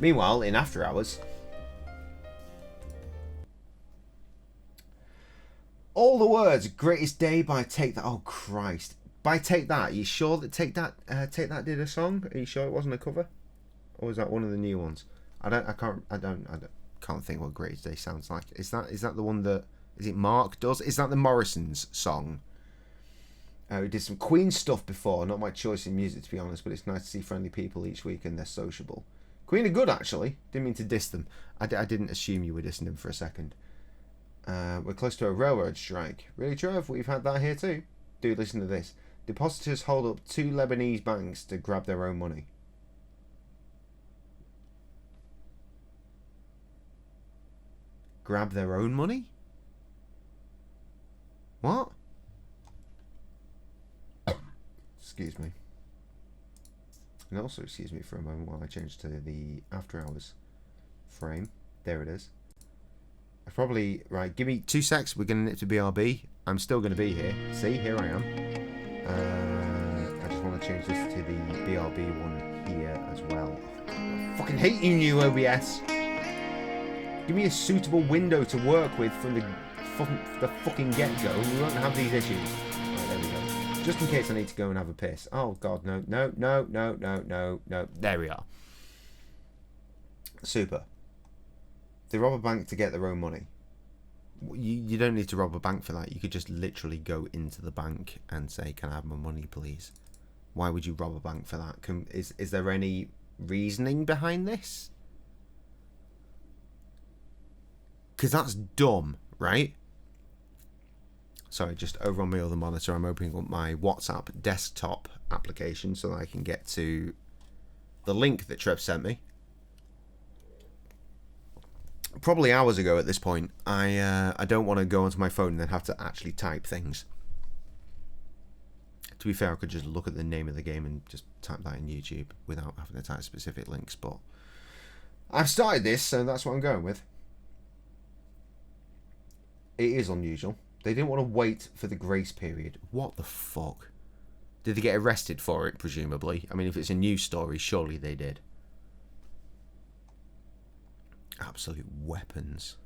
Meanwhile, in After Hours, all the words "Greatest Day" by Take That. Oh Christ! By Take That. Are you sure that Take That did a song? Are you sure it wasn't a cover, or was that one of the new ones? I can't think what "Greatest Day" sounds like. Is that the one that? Is it Mark does? Is that the Morrisons song? We did some Queen stuff before. Not my choice in music, to be honest, but it's nice to see friendly people each week and they're sociable. Queen are good, actually. Didn't mean to diss them. I didn't assume you were dissing them for a second. We're close to a railroad strike. Really, Trev? We've had that here too. Dude, listen to this. Depositors hold up 2 Lebanese banks to grab their own money. Grab their own money? What? Excuse me. And also excuse me for a moment while I change to the After Hours frame. There it is. I probably... Right, give me 2 secs. We're going to nip to BRB. I'm still going to be here. See, here I am. I just want to change this to the BRB one here as well. I fucking hate you, new OBS. Give me a suitable window to work with from the fucking get-go and we won't have these issues. Right, there we go. Just in case I need to go and have a piss. Oh, God, no. There we are. Super. They rob a bank to get their own money. You don't need to rob a bank for that. You could just literally go into the bank and say, can I have my money, please? Why would you rob a bank for that? Is there any reasoning behind this? Because that's dumb, right? Sorry, just over on my other monitor, I'm opening up my WhatsApp desktop application so that I can get to the link that Trev sent me. Probably hours ago at this point. I don't want to go onto my phone and then have to actually type things. To be fair, I could just look at the name of the game and just type that in YouTube without having to type specific links, but I've started this, so that's what I'm going with. It is unusual. They didn't want to wait for the grace period. What the fuck? Did they get arrested for it, presumably? I mean, if it's a news story, surely they did. Absolute weapons.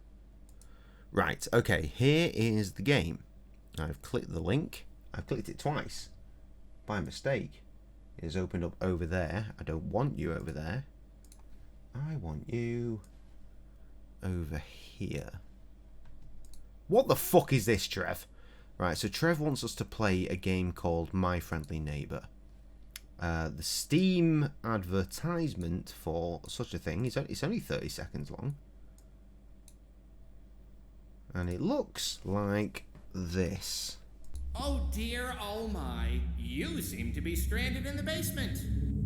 Right, okay, here is the game. I've clicked the link. I've clicked it twice. By mistake. It has opened up over there. I don't want you over there. I want you over here. What the fuck is this, Trev? Right, so Trev wants us to play a game called My Friendly Neighbour. The Steam advertisement for such a thing, it's only 30 seconds long. And it looks like this. Oh dear, oh my. You seem to be stranded in the basement.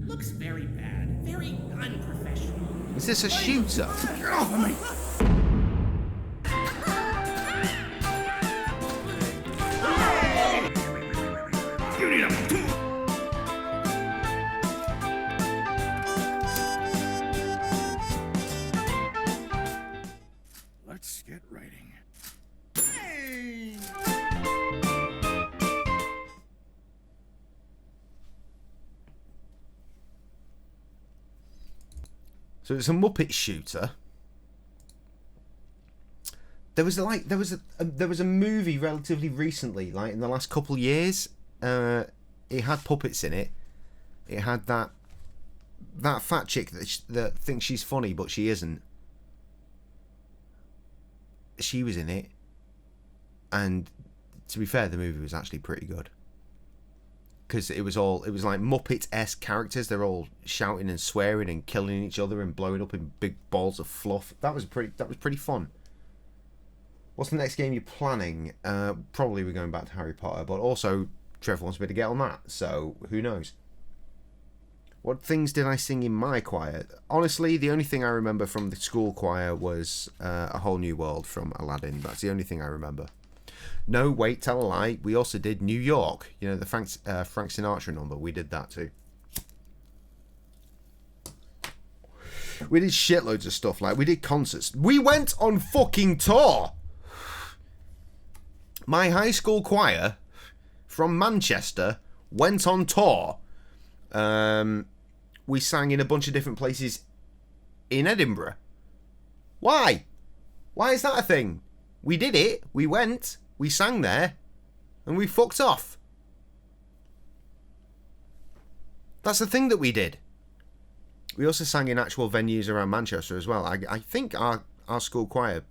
Looks very bad, very unprofessional. Is this a shooter? Get off of me! You need a... Let's get writing. Hey! So it's a Muppet shooter. There was a movie relatively recently, like in the last couple of years. It had puppets in it. It had that fat chick that thinks she's funny but she isn't. She was in it, and to be fair, the movie was actually pretty good. Because it was like Muppet-esque characters. They're all shouting and swearing and killing each other and blowing up in big balls of fluff. That was pretty fun. What's the next game you're planning? Probably we're going back to Harry Potter, but also Trevor wants me to get on that, so who knows? What things did I sing in my choir? Honestly, the only thing I remember from the school choir was A Whole New World from Aladdin. That's the only thing I remember. No, wait, tell a lie. We also did New York. You know, the Frank Sinatra number. We did that too. We did shitloads of stuff. Like, we did concerts. We went on fucking tour. My high school choir from Manchester went on tour. We sang in a bunch of different places in Edinburgh. Why? Why is that a thing? We did it. We went. We sang there. And we fucked off. That's the thing that we did. We also sang in actual venues around Manchester as well. I think our school choir,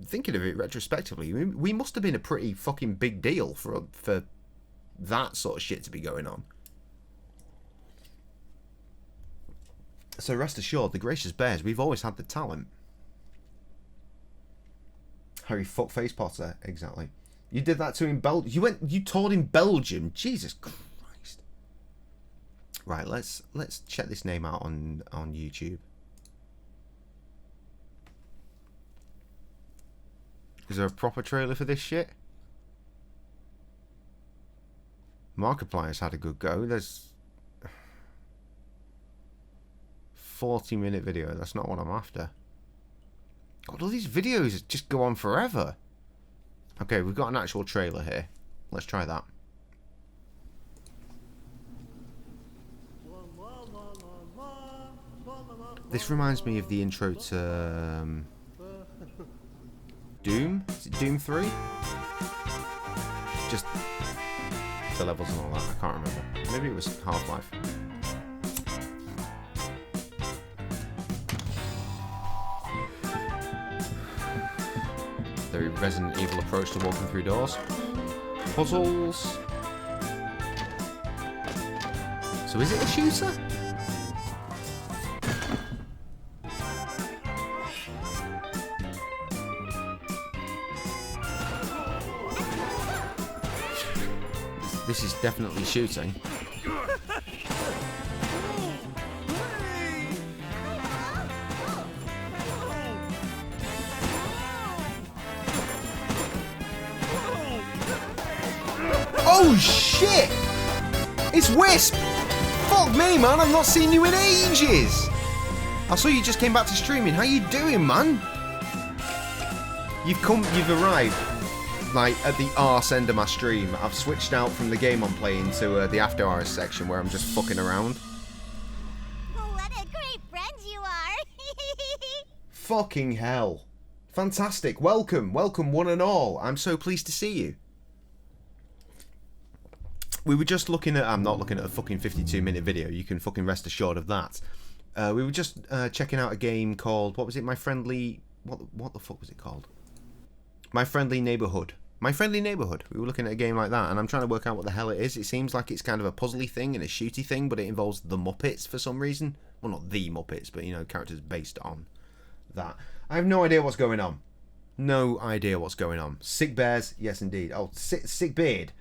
thinking of it retrospectively, we must have been a pretty fucking big deal for that sort of shit to be going on. So rest assured, the Gracious Bears, we've always had the talent. Harry Fuckface Potter, exactly. You did that to in Belgium. You toured in Belgium. Jesus Christ. Right, let's check this name out on YouTube. Is there a proper trailer for this shit? Markiplier's had a good go. There's 40-minute video. That's not what I'm after. God, all these videos just go on forever. Okay, we've got an actual trailer here. Let's try that. This reminds me of the intro to Doom? Is it Doom 3? Just the levels and all that. I can't remember. Maybe it was Half-Life. The Resident Evil approach to walking through doors. Puzzles. So is it a shooter? This is definitely shooting. Oh shit! It's Wisp! Fuck me, man, I've not seen you in ages! I saw you just came back to streaming. How you doing, man? You've arrived, like, at the arse end of my stream. I've switched out from the game I'm playing to the After Hours section where I'm just fucking around. What a great friend you are! Fucking hell. Fantastic. Welcome one and all. I'm so pleased to see you. We were just looking at... I'm not looking at a fucking 52-minute video. You can fucking rest assured of that. We were just checking out a game called... What was it? My Friendly... What the fuck was it called? My Friendly Neighborhood. My Friendly Neighborhood. We were looking at a game like that, and I'm trying to work out what the hell it is. It seems like it's kind of a puzzly thing and a shooty thing, but it involves the Muppets for some reason. Well, not the Muppets, but, you know, characters based on that. I have no idea what's going on. No idea what's going on. Sick Bears? Yes, indeed. Oh, sick Beard.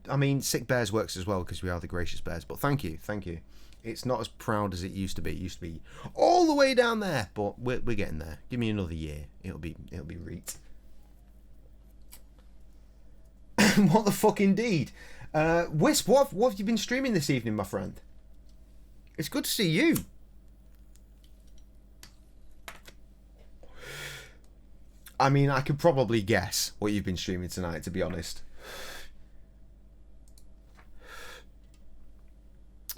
I mean, Sick Bears works as well because we are the Gracious Bears. But thank you. It's not as proud as it used to be. It used to be all the way down there, but we're getting there. Give me another year. It'll be reet. What the fuck, indeed. Wisp, what have you been streaming this evening, my friend? It's good to see you. I mean, I could probably guess what you've been streaming tonight, to be honest.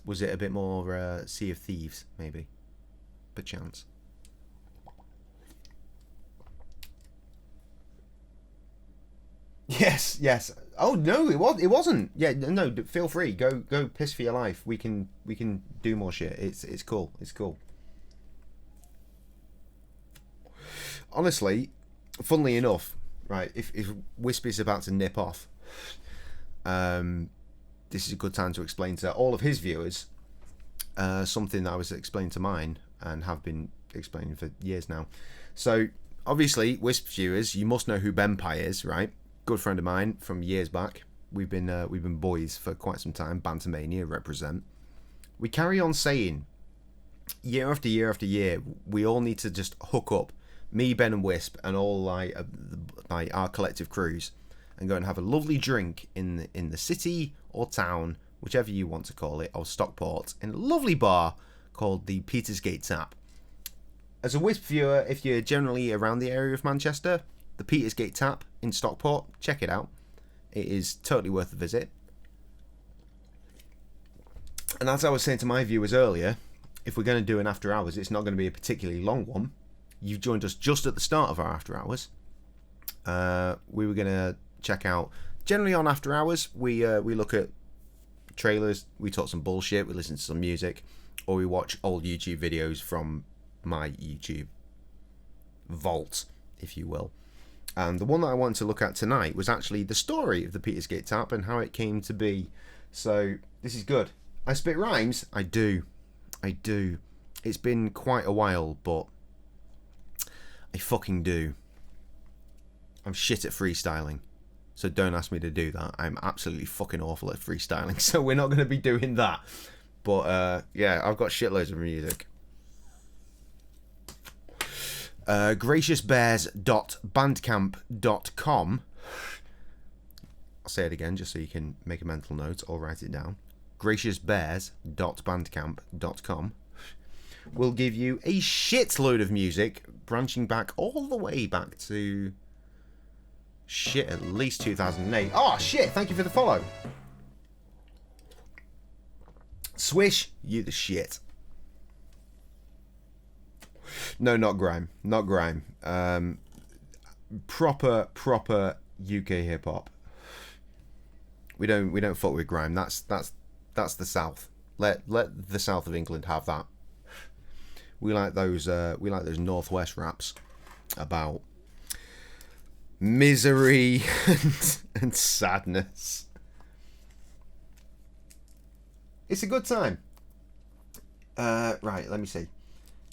Was it a bit more Sea of Thieves, maybe? Perchance. Yes. Oh no, it wasn't. Yeah, no. Feel free. Go piss for your life. We can do more shit. It's cool. It's cool. Honestly, funnily enough, right? If Wisp is about to nip off, this is a good time to explain to all of his viewers something that I was explaining to mine and have been explaining for years now. So obviously, Wisp viewers, you must know who Benpai is, right? Good friend of mine from years back. We've been boys for quite some time. Bantamania represent. We carry on saying, year after year after year, we all need to just hook up, me, Ben, and Wisp, and all like our collective crews, and go and have a lovely drink in the city or town, whichever you want to call it, of Stockport, in a lovely bar called the Petersgate Tap. As a Wisp viewer, if you're generally around the area of Manchester, the Petersgate Tap in Stockport, check it out. It is totally worth a visit. And as I was saying to my viewers earlier, if we're going to do an after hours, it's not going to be a particularly long one. You've joined us just at the start of our after hours. We were going to check out, generally on after hours, we look at trailers, we talk some bullshit, we listen to some music, or we watch old YouTube videos from my YouTube vault, if you will. And the one that I wanted to look at tonight was actually the story of the Peter's Gate tap and how it came to be. So this is good. I spit rhymes. I do. It's been quite a while, but I fucking do. I'm shit at freestyling, so don't ask me to do that. I'm absolutely fucking awful at freestyling, so we're not going to be doing that. But yeah, I've got shitloads of music. graciousbears.bandcamp.com. I'll say it again just so you can make a mental note or write it down. graciousbears.bandcamp.com will give you a shitload of music branching back all the way back to shit, at least 2008. Oh shit, thank you for the follow. Swish, you the shit. No, not grime. Proper UK hip hop. We don't fuck with grime. That's the South. Let the South of England have that. We like those Northwest raps about misery and sadness. It's a good time. Right, let me see.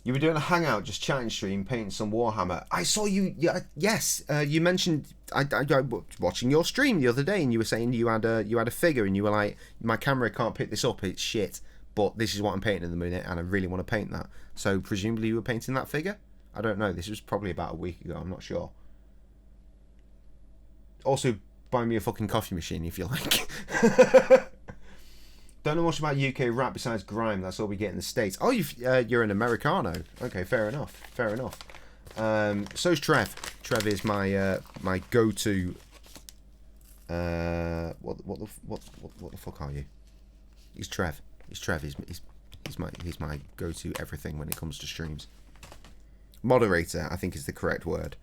You were doing a hangout, just chatting stream, painting some Warhammer. I saw you. Yeah, yes. You mentioned I was watching your stream the other day, and you were saying you had a figure, and you were like, my camera can't pick this up. It's shit. But this is what I'm painting in the minute, and I really want to paint that. So presumably you were painting that figure. I don't know. This was probably about a week ago. I'm not sure. Also, buy me a fucking coffee machine if you like. Don't know much about UK rap besides grime. That's all we get in the States. Oh, you're an Americano. Okay, fair enough. So's Trev. Trev is my my go-to. What the fuck are you? He's Trev. He's my go-to everything when it comes to streams. Moderator, I think, is the correct word.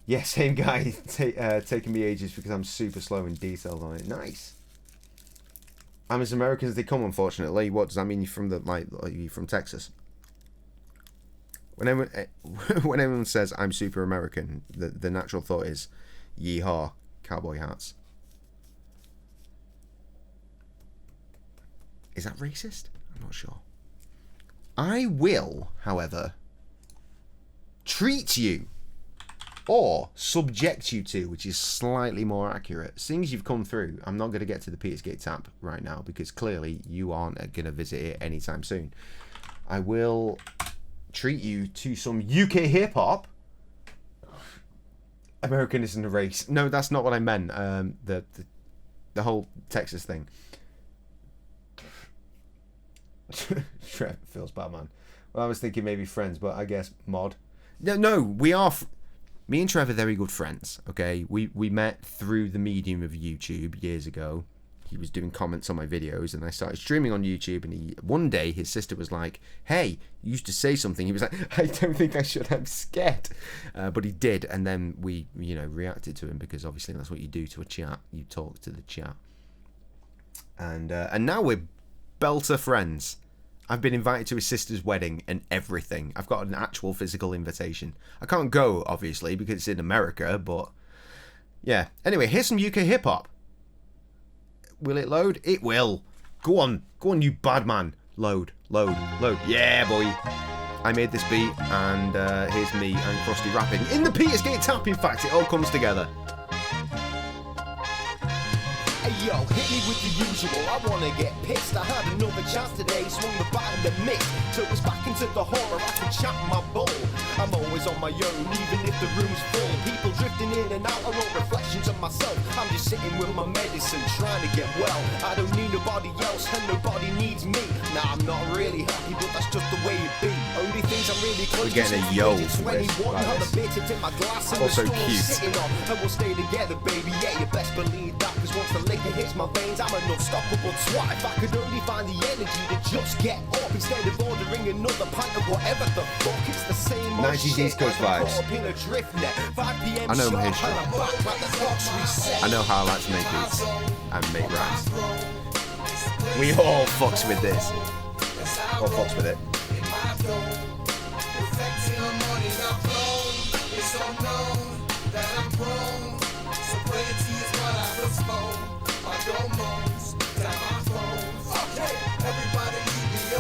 Yeah, same guy. Taking me ages because I'm super slow and detailed on it. Nice. I'm as American as they come, unfortunately. What does that mean? Are you from Texas? When anyone says I'm super American, the natural thought is, yeehaw, cowboy hats. Is that racist? I'm not sure. I will, however, treat you, or subject you to, which is slightly more accurate. Seeing as you've come through, I'm not going to get to the Peter's Gate tap right now, because clearly you aren't going to visit it anytime soon. I will treat you to some UK hip-hop. American isn't a race. No, that's not what I meant. The whole Texas thing. Trev feels bad, man. Well, I was thinking maybe friends, but I guess mod. No, we are. Me and Trev are very good friends. Okay, we met through the medium of YouTube years ago. He was doing comments on my videos, and I started streaming on YouTube. And one day his sister was like, "Hey, you used to say something." He was like, "I don't think I should. I'm scared," but he did, and then we, reacted to him, because obviously that's what you do to a chat. You talk to the chat, and now we're belter friends. I've been invited to his sister's wedding and everything. I've got an actual physical invitation. I can't go, obviously, because it's in America, but yeah. Anyway, here's some UK hip-hop. Will it load? It will. Go on, you bad man. Load. Yeah, boy. I made this beat, and here's me and Krusty rapping in the Peter's Gate tap. In fact, it all comes together. Hey yo, hit me with the usual, I wanna get pissed. I had another chance today, swung the bat in the mix. Took us back into the horror, I can chat my bowl. I'm always on my own, even if the room's full. People drifting in and out are all reflections of myself. I'm just sitting with my medicine, trying to get well. I don't need nobody else, and nobody needs me. Nah, I'm not really happy, but that's just the way it be. Only thing We're getting a yo for this. Also cute. And we'll stay together, baby. Yeah, you best believe that. Cause once the liquor hits my veins, I'm an unstoppable twat. If I could only find the energy to just get up instead of ordering another pint of whatever the fuck. It's the same old 90s shit. East Coast vibes. I know my history. I know how I like to make beats and make rhymes. We all fucks with this. All fucks with it.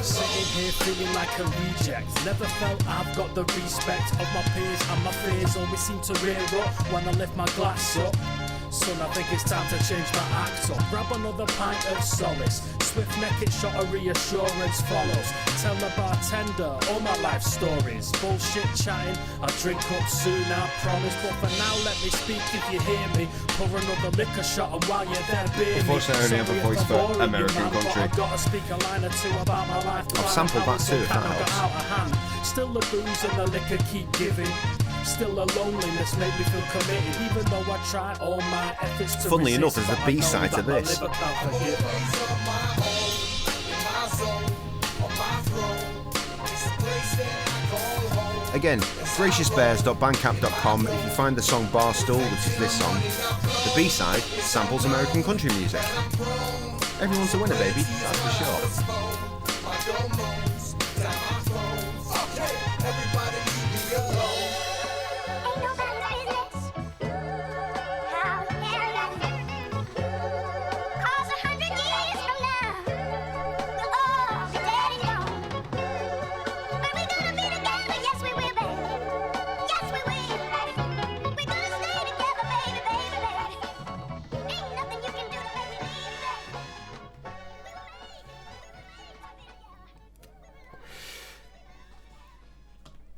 Sitting here feeling like a reject. Never felt I've got the respect of my peers, and my fears always seem to rear up when I lift my glass up. Son, I think it's time to change my act up. Grab another pint of solace. Swift naked shot of reassurance follows. Tell the bartender all my life stories. Bullshit chatting, I'll drink up soon, I promise. But for now, let me speak if you hear me. Pour another liquor shot, and while you're there, beer me. Unfortunately, I only have a voice for American country. I've got to speak a line or two about my life. I've sampled that too, if that helps. Out of hand. Still the booze and the liquor keep giving. Still the loneliness made me feel committed, even though I try all my efforts to Funnily resist, enough, there's a B-side to this. Again, graciousbears.bandcamp.com. If you find the song Barstool, which is this song, the B-side samples American country music. Everyone's a winner, baby, that's for sure.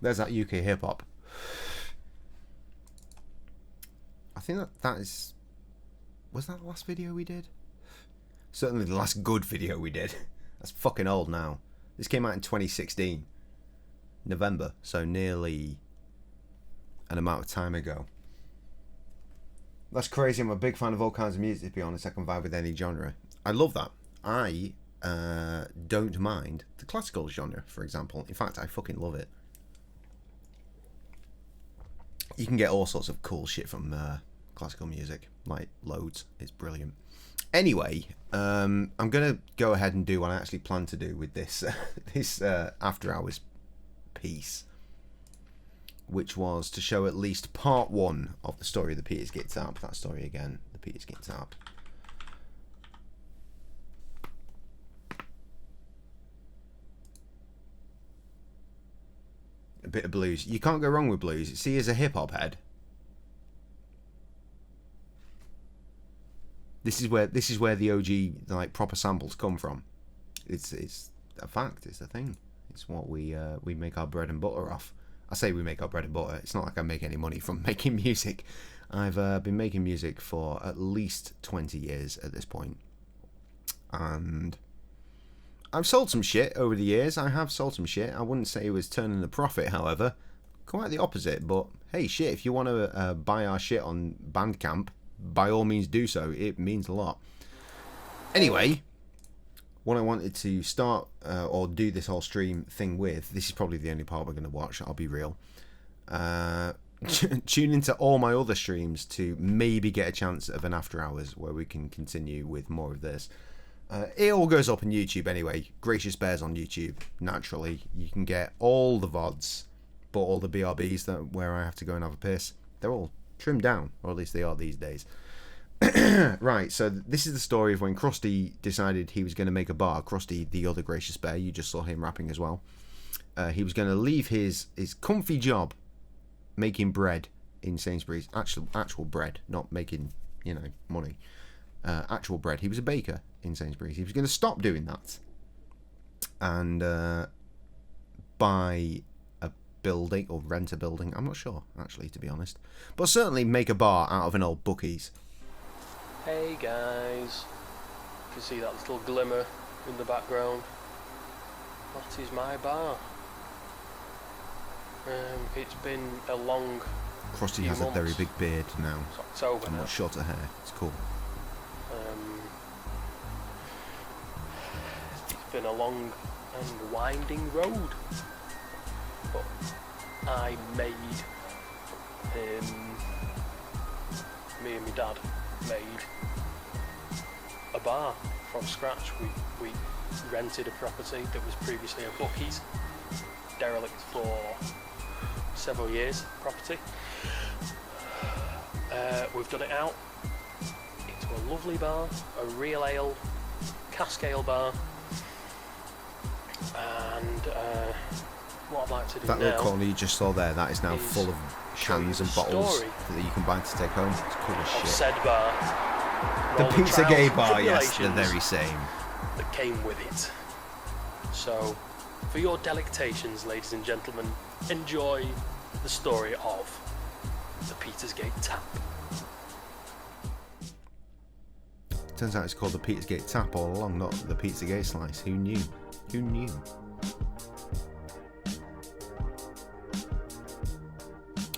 There's that UK hip hop. I think that is. Was that the last video we did? Certainly the last good video we did. That's fucking old now. This came out in 2016, November, so nearly an amount of time ago. That's crazy. I'm a big fan of all kinds of music, to be honest. I can vibe with any genre. I love that. I don't mind the classical genre, for example. In fact, I fucking love it. You can get all sorts of cool shit from classical music, like loads. It's brilliant. Anyway, I'm gonna go ahead and do what I actually planned to do with this this after hours piece, which was to show at least part one of the story of the Peters Git Tap. That story again, the Peters Git Tap. A bit of blues. You can't go wrong with blues. See, as a hip hop head, this is where the OG like proper samples come from. It's a fact. It's a thing. It's what we make our bread and butter off. I say we make our bread and butter. It's not like I make any money from making music. I've been making music for at least 20 years at this point, and I've sold some shit over the years. I have sold some shit. I wouldn't say it was turning a profit, however. Quite the opposite. But hey, shit, if you want to buy our shit on Bandcamp, by all means do so. It means a lot. Anyway, what I wanted to start or do this whole stream thing with, this is probably the only part we're going to watch, I'll be real. Tune into all my other streams to maybe get a chance of an after hours where we can continue with more of this. It all goes up on YouTube anyway. Gracious Bears on YouTube, naturally. You can get all the VODs, but all the BRBs where I have to go and have a piss, they're all trimmed down, or at least they are these days. Right, so this is the story of when Krusty decided he was going to make a bar. Krusty, the other Gracious Bear, you just saw him rapping as well. He was going to leave his comfy job making bread in Sainsbury's. Actual bread, not making, money. Actual bread. He was a baker in Sainsbury's. He was going to stop doing that and buy a building or rent a building. I'm not sure, actually, to be honest. But certainly make a bar out of an old Buc-ee's. Hey guys, you can see that little glimmer in the background. That is my bar. It's been a long Krusty few has a very months. big beard now. It's October And now. much shorter hair. It's cool. It's been a long and winding road, but I made me and my dad made a bar from scratch. We rented a property that was previously a bookies, derelict for several years. Property. We've done it out into a lovely bar, a real ale, cask ale bar, and what I'd like to do That now. little corner you just saw there, that is now is full of show you cans and the bottles story that you can buy to take home. It's cool as of shit. said bar. and The all Pizza trials Gay and bar, yes, the tribulations very same. that came with it. So, for your delectations, ladies and gentlemen, enjoy the story of the Petersgate Tap. Turns out it's called the Petersgate Tap all along, not the Pizzagate Slice. Who knew? Who knew?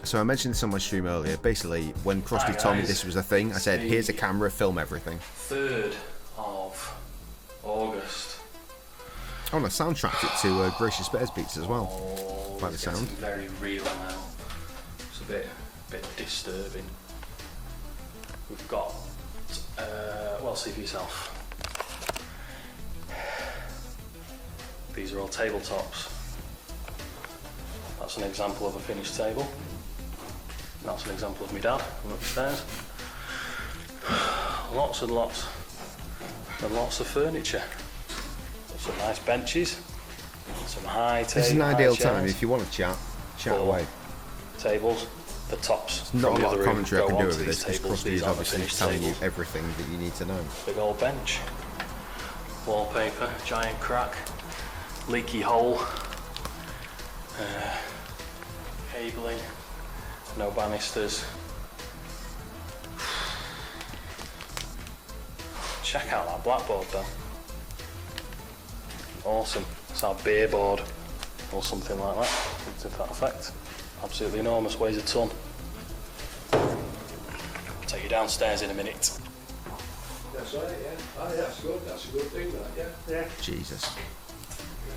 So I mentioned this on my stream earlier. Basically, when Krusty Hi, told me guys. this was a thing, I said, It's here's a the camera, film everything. 3rd of August. Oh, and I soundtracked it to Gracious Bears Beats as well. Oh, By the it's sound. getting very real now. It's a bit disturbing. We've got, well, see for yourself. These are all tabletops. That's an example of a finished table. That's an example of my dad from upstairs. Lots and lots of furniture. Some nice benches, some high tables. This is an ideal time if you want to chat away. Tables, the tops. Not from a the lot other of room commentary I go can do onto over these this, because tables. Krusty These is are the obviously finished telling you tables. everything that you need to know. Big old bench, wallpaper, giant crack, leaky hole, cabling, no banisters. Check out that blackboard though. Awesome. It's our beer board or something like that. To that effect. Absolutely enormous, weighs a ton. Take you downstairs in a minute. That's right, yeah. Oh, that's good. That's a good thing, that, yeah. Jesus.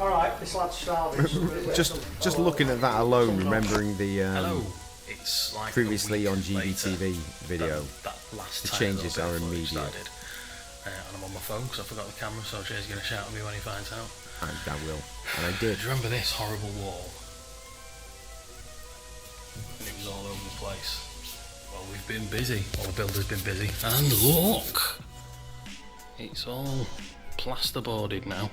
Alright, this lad's starving. Just looking at that alone, remembering the Hello. It's like previously a on week later GBTV video. That last The time changes that I are before we immediate. started. And I'm on my phone because I forgot the camera, so Jay's going to shout at me when he finds out. And I will. And I did. Do you remember this horrible wall? And it was all over the place. Well, we've been busy. Well, the builder's been busy. And look! It's all plasterboarded now.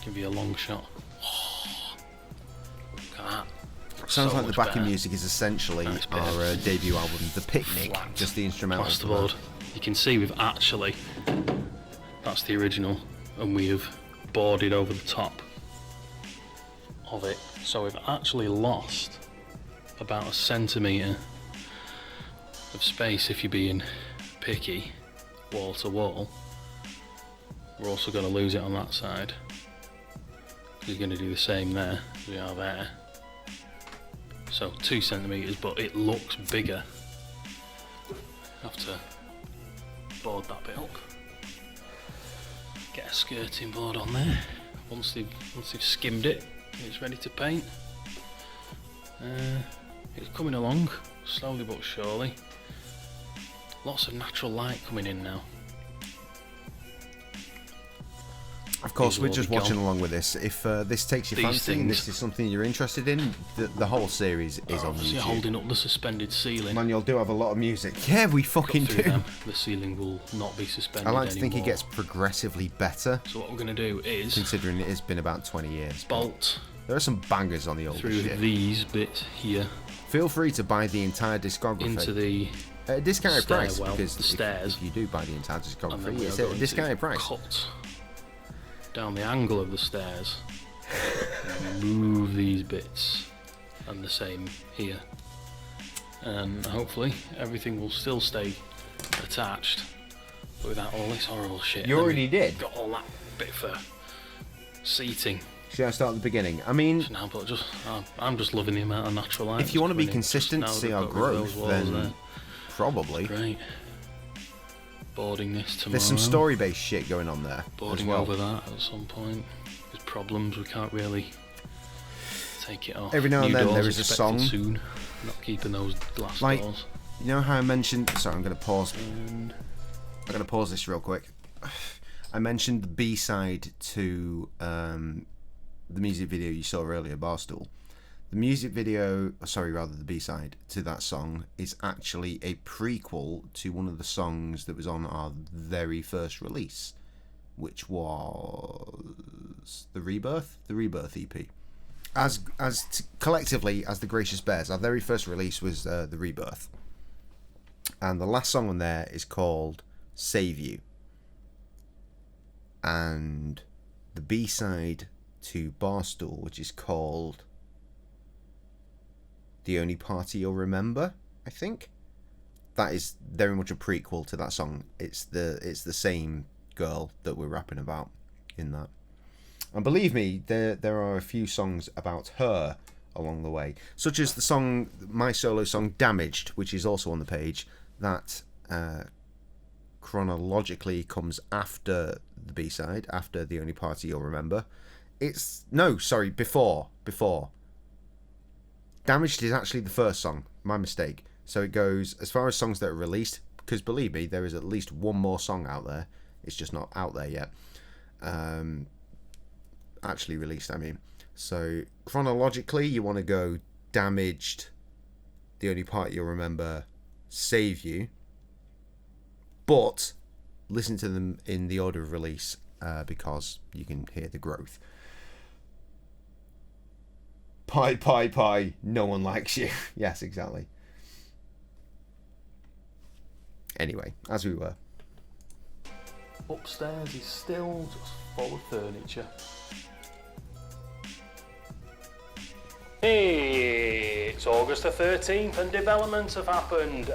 Give you a long shot. Oh, look at that. Sounds So like the much backing better. music is essentially Nice bit our of debut album, The Picnic, flat just the instrumental. plasterboard. You can see we've actually, that's the original, and we have boarded over the top of it. So we've actually lost about 1 centimetre of space if you're being picky, wall to wall. We're also going to lose it on that side. We're going to do the same there as we are there. So 2 centimetres, but it looks bigger. Have to board that bit up. Get a skirting board on there. Once they've skimmed it, it's ready to paint. It's coming along slowly but surely. Lots of natural light coming in now. Of course, These we're will just be watching gone. along with this. If this takes your These fancy and things- this is something you're interested in, the whole series is on Obviously YouTube. holding up the suspended ceiling. Manuel do have a lot of music. Yeah, we fucking Through do. them, the ceiling will not be suspended I like to think it anymore. gets progressively better, So what we're going to do is considering it has been about 20 years. but bolt There are some bangers on the old through shit. these bits here Feel free to buy the entire discography into the at a discounted price, stairwell, because the if- stairs. if you do buy the entire and then discography, we it's are at a going discounted to price. cut down the angle of the stairs and move these bits, and the same here, and hopefully everything will still stay attached but without all this horrible shit. You And then already we've did. got all that bit for seating Should I start at the beginning? I mean, No, but I'm just loving the amount of natural light. if you want to be coming in. consistent to Just see now our we've got rid of growth, those walls then there. probably. Great. Boarding this tomorrow. There's some story-based shit going on there as Boarding well. over that at some point. There's problems, we can't really take it off. Every now and New then doors there is a expected song. Soon. Not keeping those glass Like- doors. You know how I mentioned... Sorry, I'm going to pause. I'm going to pause this real quick. I mentioned the B-side to the music video you saw earlier, Barstool. The music video, the B-side to that song is actually a prequel to one of the songs that was on our very first release, which was the Rebirth EP. Collectively, as the Gracious Bears, our very first release was the Rebirth. And the last song on there is called Save You. And the B-side to Barstool, which is called The Only Party You'll Remember, I think. That is very much a prequel to that song. It's the same girl that we're rapping about in that. And believe me, there are a few songs about her along the way, such as the song, my solo song Damaged, which is also on the page, that chronologically comes after the B-side, after The Only Party You'll Remember. Before. Damaged is actually the first song, my mistake. So it goes, as far as songs that are released, because believe me, there is at least one more song out there, it's just not out there yet. Actually released, I mean. So chronologically, you want to go Damaged, The Only Part You'll Remember, Save You, but listen to them in the order of release because you can hear the growth. Pie, no one likes you. Yes, exactly. Anyway, as we were. Upstairs is still just full of furniture. Hey, it's August the 13th and developments have happened.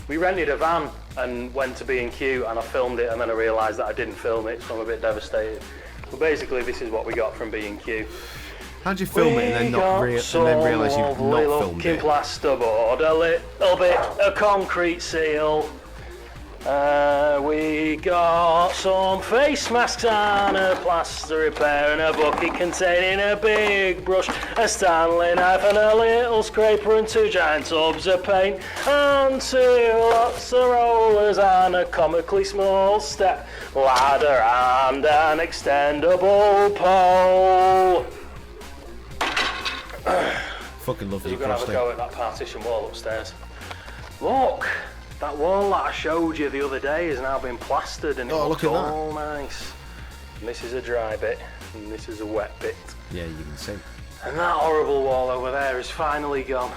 We rented a van and went to B&Q and I filmed it and then I realised that I didn't film it, so I'm a bit devastated. But basically this is what we got from B&Q. How'd you film it and then realise you've not filmed it? Plasterboard, a little bit of concrete seal. We got some face masks and a plaster repair and a bucket containing a big brush, a Stanley knife and a little scraper and 2 giant tubs of paint and 2 lots of rollers and a comically small step ladder and an extendable pole. Fucking love you, We're gonna have a Frosty. go at that partition wall upstairs. Look! That wall that I showed you the other day has now been plastered and it looks look at that. all nice. And this is a dry bit and this is a wet bit. Yeah, you can see. And that horrible wall over there is finally gone.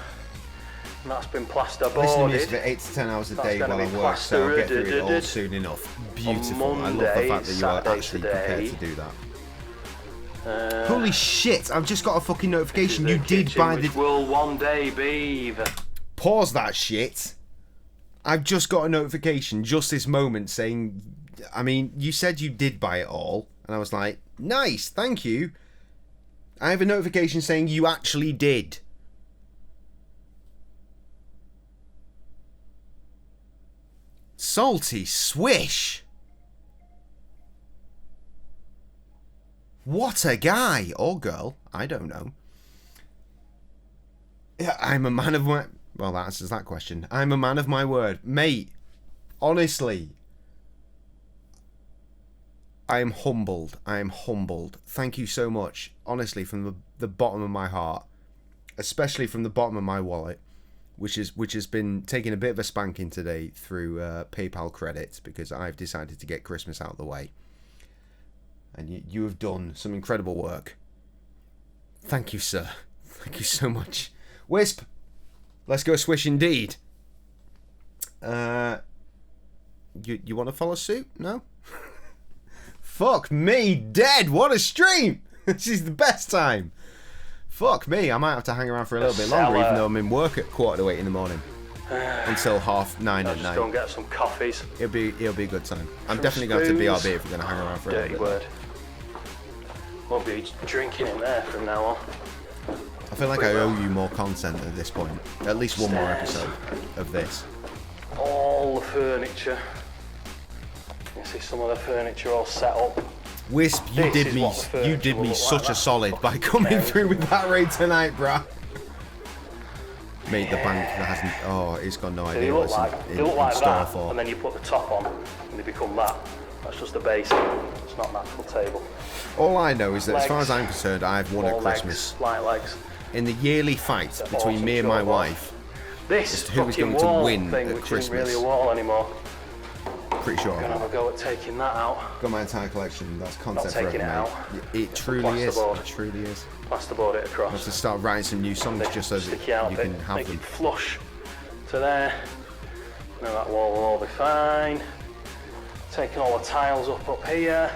And that's been plaster boarded. Listen to music for 8 to 10 hours a day while I work, so I'll get through it all soon enough. Beautiful. I love the fact that you are actually prepared to do that. Holy shit, I've just got a fucking notification. You did buy the... will one day be the... Pause that shit. I've just got a notification just this moment saying... I mean, you said you did buy it all. And I was like, nice, thank you. I have a notification saying you actually did. Salty swish. What a guy or girl, I don't know. Yeah, I'm a man of my... Well, that answers that question. I'm a man of my word. Mate, honestly, I am humbled. I am humbled. Thank you so much. Honestly, from the bottom of my heart, especially from the bottom of my wallet, which has been taking a bit of a spanking today through PayPal credits because I've decided to get Christmas out of the way. And you have done some incredible work. Thank you, sir. Thank you so much. Wisp, let's go swish indeed. You want to follow suit? No? Fuck me, dead. What a stream. This is the best time. Fuck me, I might have to hang around for a little bit longer, even though I'm in work at 7:45 in the morning. Until 9:30 at night. Just go and get some coffees. It'll be a good time. I'm definitely going to BRB if we're going to hang around for a little bit. Dirty word. We'll be drinking in there from now on. I feel like I owe you more content at this point. At least one more episode of this. All the furniture. You see some of the furniture all set up. Wisp, you did me such a solid by coming through with that raid tonight, bruh. Mate, the bank that hasn't. Oh, it's got no idea what's in store that, for. and then you put the top on, and they become that. That's just the base. It's not an actual table. All I know is that, as far as I'm concerned, I've won at Christmas. Light legs. In the yearly fight between me and my wife, this who is going to win thing, at which Christmas. isn't really a wall anymore. Pretty sure. I'm gonna have a go at taking that out. Got my entire collection. That's content Not forever, taking it mate. out. It truly is. It truly is. Plasterboard it across. I have to start writing some new songs just so that you can have make them. it flush to there. Now that wall will all be fine. Taking all the tiles up here.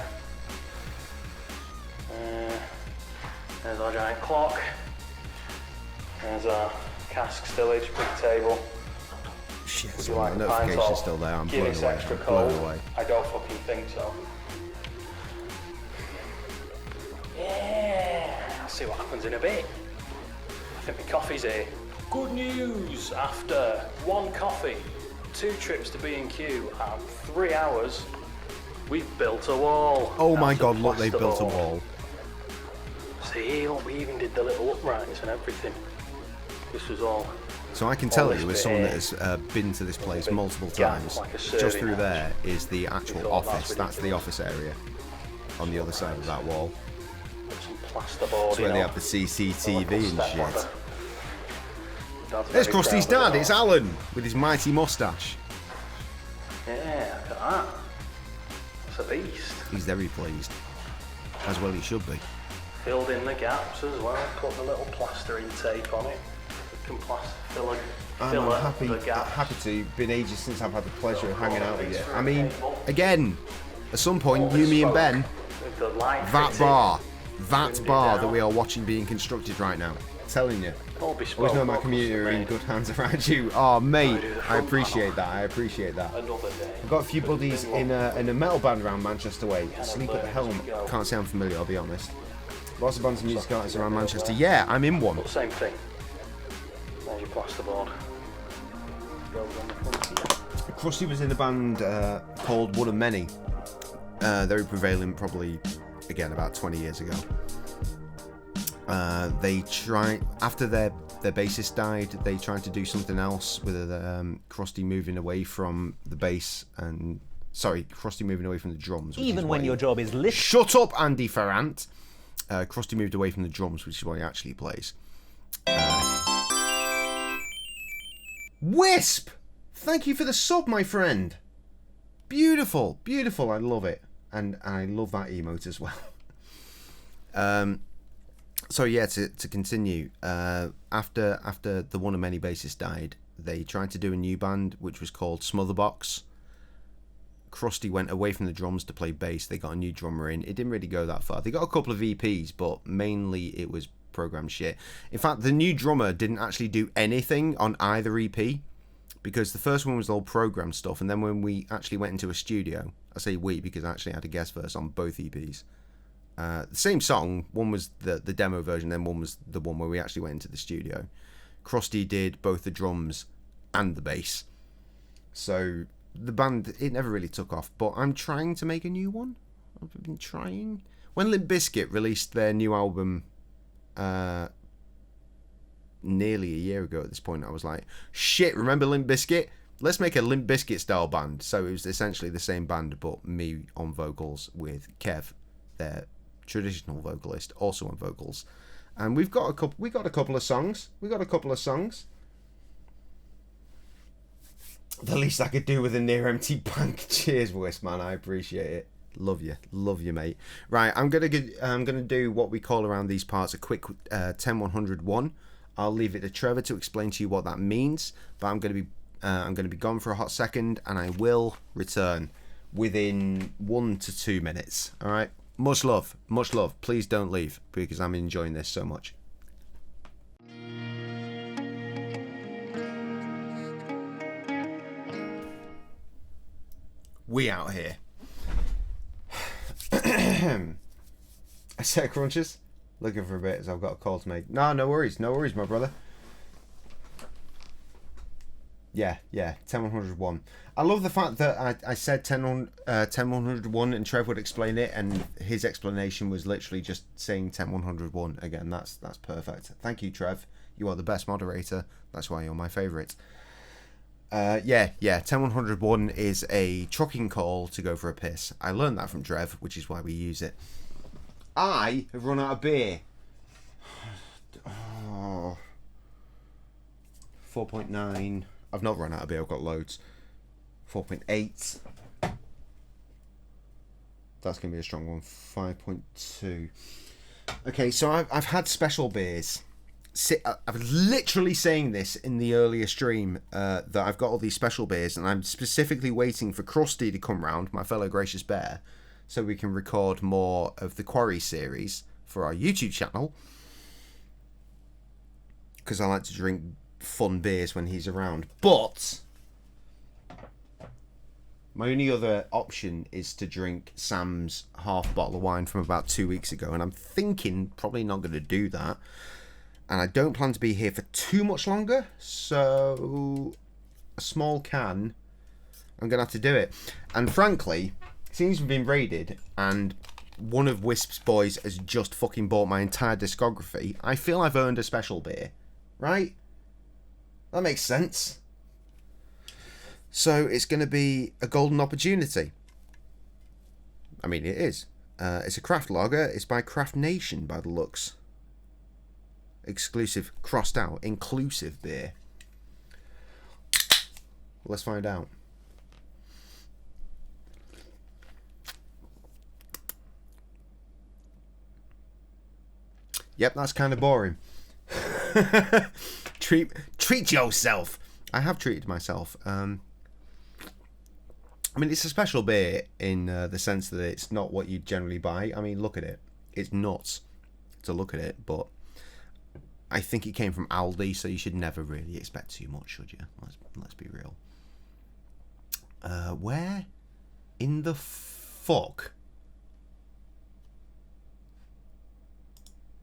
There's our giant clock. There's our cask stillage, big table. Shit, Would so you like my a pint notification's of still there. I'm blown Guinness away. extra I'm blown cold? away. I don't fucking think so. Yeah, I'll see what happens in a bit. I think my coffee's here. Good news! After 1 coffee, 2 trips to B&Q, and 3 hours, we've built a wall. Oh my That's god, look, they've built a plasterboard. wall. See, look, we even did the little uprights and everything. This was all. So I can tell you, as someone that has been to this place multiple times, like a just serving through hatch. there is the actual thought office. that's That's the office area on the other side of that wall. Put some plasterboard. That's where they have the CCTV and Step shit. ladder. Dad's There's very Krusty's proud of dad, it it's all. Alan, with his mighty moustache. Yeah, look at that. That's a beast. He's very pleased. As well he should be. Filled in the gaps as well. Put the little plastering tape on it. You can fill I'm the gaps. happy to. Been ages since I've had the pleasure of hanging out with you. I mean, again, at some point, you, me and Ben, With the light that fitting. bar that down. we are watching being constructed right now. Telling you. All bespoke, Always know my all community are in custom good hands around you. Oh, mate, do the I front appreciate panel. that. I appreciate that. made. Another day. I've got a few buddies in a metal band around Manchester way. Sleep at the Helm. Can't say I'm familiar, I'll be honest. Lots of bands and music artists around Manchester. Yeah, I'm in one. But same thing. There's your plasterboard. Goes on the front here. Krusty was in a band called One of Many. Very prevalent, probably, again, about 20 years ago. They tried, after their bassist died, they tried to do something else with Krusty moving away from the bass and... Sorry, Krusty moving away from the drums. Even when your job is lit. Shut up, Andy Ferrant. Krusty moved away from the drums, which is what he actually plays. Wisp! Thank you for the sub, my friend. Beautiful, beautiful. I love it. And I love that emote as well. So yeah, to continue, after the One of Many bassist died, they tried to do a new band which was called Smotherbox. Krusty went away from the drums to play bass. They got a new drummer in. It didn't really go that far. They got a couple of EPs, but mainly it was programmed shit. In fact, the new drummer didn't actually do anything on either EP, because the first one was all programmed stuff, and then when we actually went into a studio, I say we because I actually had a guest verse on both EPs. The same song, one was the demo version, then one was the one where we actually went into the studio. Krusty did both the drums and the bass. So the band, it never really took off, but I'm trying to make a new one. I've been trying. When Limp Bizkit released their new album nearly a year ago at this point, I was like, shit, remember Limp Bizkit? Let's make a Limp Bizkit style band. So it was essentially the same band, but me on vocals with Kev, their traditional vocalist, also on vocals. And we got a couple of songs. The least I could do with a near empty bank. Cheers, Wisp, man. I appreciate it. Love you, mate. Right, I'm gonna do what we call around these parts a quick 10-100-1. I'll leave it to Trevor to explain to you what that means. But I'm gonna be gone for a hot second, and I will return within 1 to 2 minutes. All right. Much love. Please don't leave because I'm enjoying this so much. We out here. I said crunches. Looking for a bit as I've got a call to make. No worries, my brother. Yeah, 10101. I love the fact that I said 10101 and Trev would explain it, and his explanation was literally just saying 10101 again. That's perfect. Thank you, Trev. You are the best moderator. That's why you're my favourite. 10101 is a trucking call to go for a piss. I learned that from Trev, which is why we use it. I have run out of beer. 4.9. I've not run out of beer, I've got loads. 4.8. That's going to be a strong one. 5.2. Okay, so I've had special beers. I was literally saying this in the earlier stream, that I've got all these special beers, and I'm specifically waiting for Krusty to come round, my fellow gracious bear, so we can record more of the Quarry series for our YouTube channel. Because I like to drink fun beers when he's around. But my only other option is to drink Sam's half bottle of wine from about 2 weeks ago, and I'm thinking probably not going to do that. And I don't plan to be here for too much longer, so a small can, I'm going to have to do it. And frankly, since we've been raided and one of Wisp's boys has just fucking bought my entire discography, I feel I've earned a special beer, right? That makes sense. So it's going to be a golden opportunity. I mean, it is. It's a craft lager. It's by Craft Nation by the looks. Exclusive, crossed out, inclusive beer. Let's find out. Yep, that's kind of boring. Treat yourself. I have treated myself. I mean, it's a special beer in the sense that it's not what you generally buy. I mean, look at it. It's nuts to look at it, but I think it came from Aldi, so you should never really expect too much, should you? Let's be real. Where in the fuck?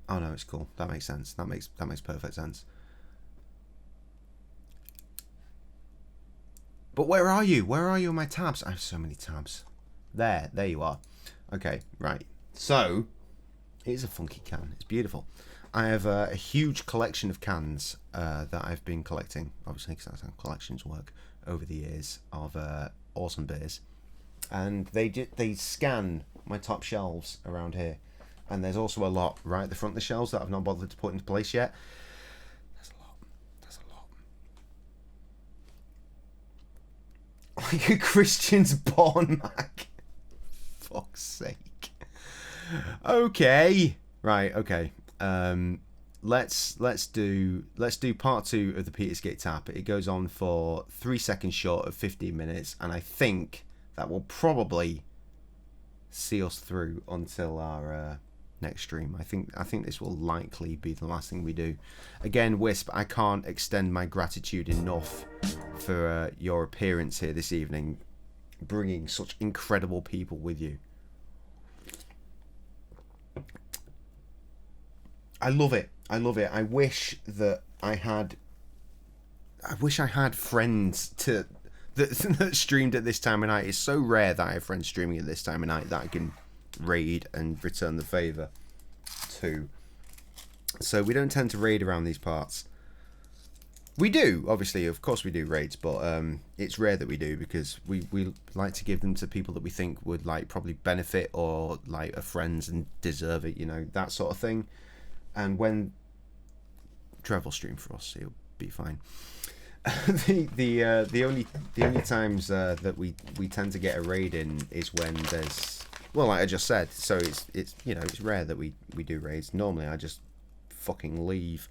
Oh no, it's cool. That makes sense. That makes perfect sense. But where are you? Where are you in my tabs? I have so many tabs. There you are. Okay, right. So, it is a funky can. It's beautiful. I have a huge collection of cans that I've been collecting, obviously, because that's how collections work, over the years of awesome beers. And they scan my top shelves around here. And there's also a lot right at the front of the shelves that I've not bothered to put into place yet. There's a lot. Like a Christian's Born Mac. Fuck's sake. Okay. Right, okay. Let's do part 2 of the Peter's Gate tap. It goes on for 3 seconds short of 15 minutes, and I think that will probably see us through until our next stream. I think this will likely be the last thing we do. Again, Wisp, I can't extend my gratitude enough for your appearance here this evening, bringing such incredible people with you. I love it. I wish I had friends that streamed at this time of night. It's so rare that I have friends streaming at this time of night that I can raid and return the favour to. So we don't tend to raid around these parts. We do, obviously, of course we do raids, but it's rare that we do because we like to give them to people that we think would like probably benefit or like are friends and deserve it, you know, that sort of thing. And when Trev will stream for us, he'll be fine. the only times that we tend to get a raid in is when there's, well, like I just said, so it's you know, it's rare that we do raids. Normally I just fucking leave.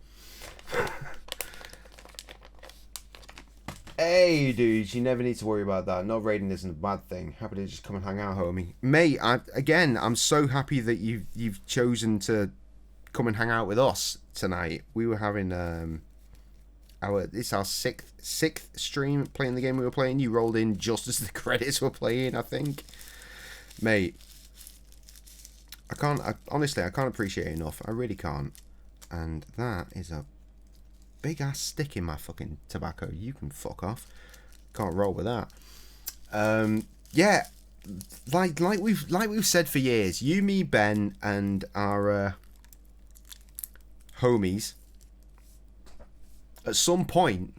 Hey dudes, you never need to worry about that. Not raiding isn't a bad thing. Happy to just come and hang out, homie. Mate, I'm so happy that you've chosen to come and hang out with us tonight. We were having it's our sixth stream playing the game we were playing. You rolled in just as the credits were playing, I think. Mate, Honestly, I can't appreciate it enough. I really can't. And that is a big ass stick in my fucking tobacco. You can fuck off. Can't roll with that. Yeah, like we've said for years, you, me, Ben, and our homies. At some point,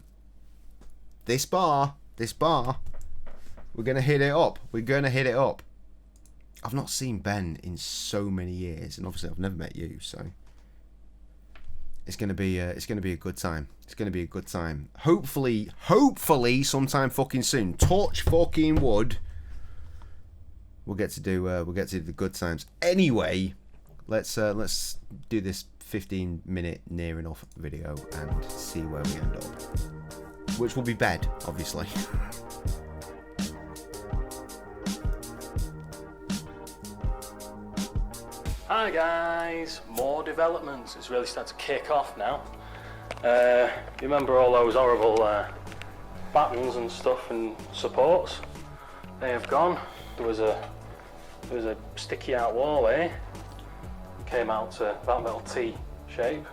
this bar, we're gonna hit it up. I've not seen Ben in so many years, and obviously I've never met you, so it's gonna be a good time. It's gonna be a good time. Hopefully, sometime fucking soon. Touch fucking wood. We'll get to do the good times. Anyway, let's do this 15-minute near enough video and see where we end up. Which will be bed, obviously. Hi guys, more developments. It's really starting to kick off now. You remember all those horrible buttons and stuff and supports? They have gone. There was a sticky out wall here. Came out to that little T shape.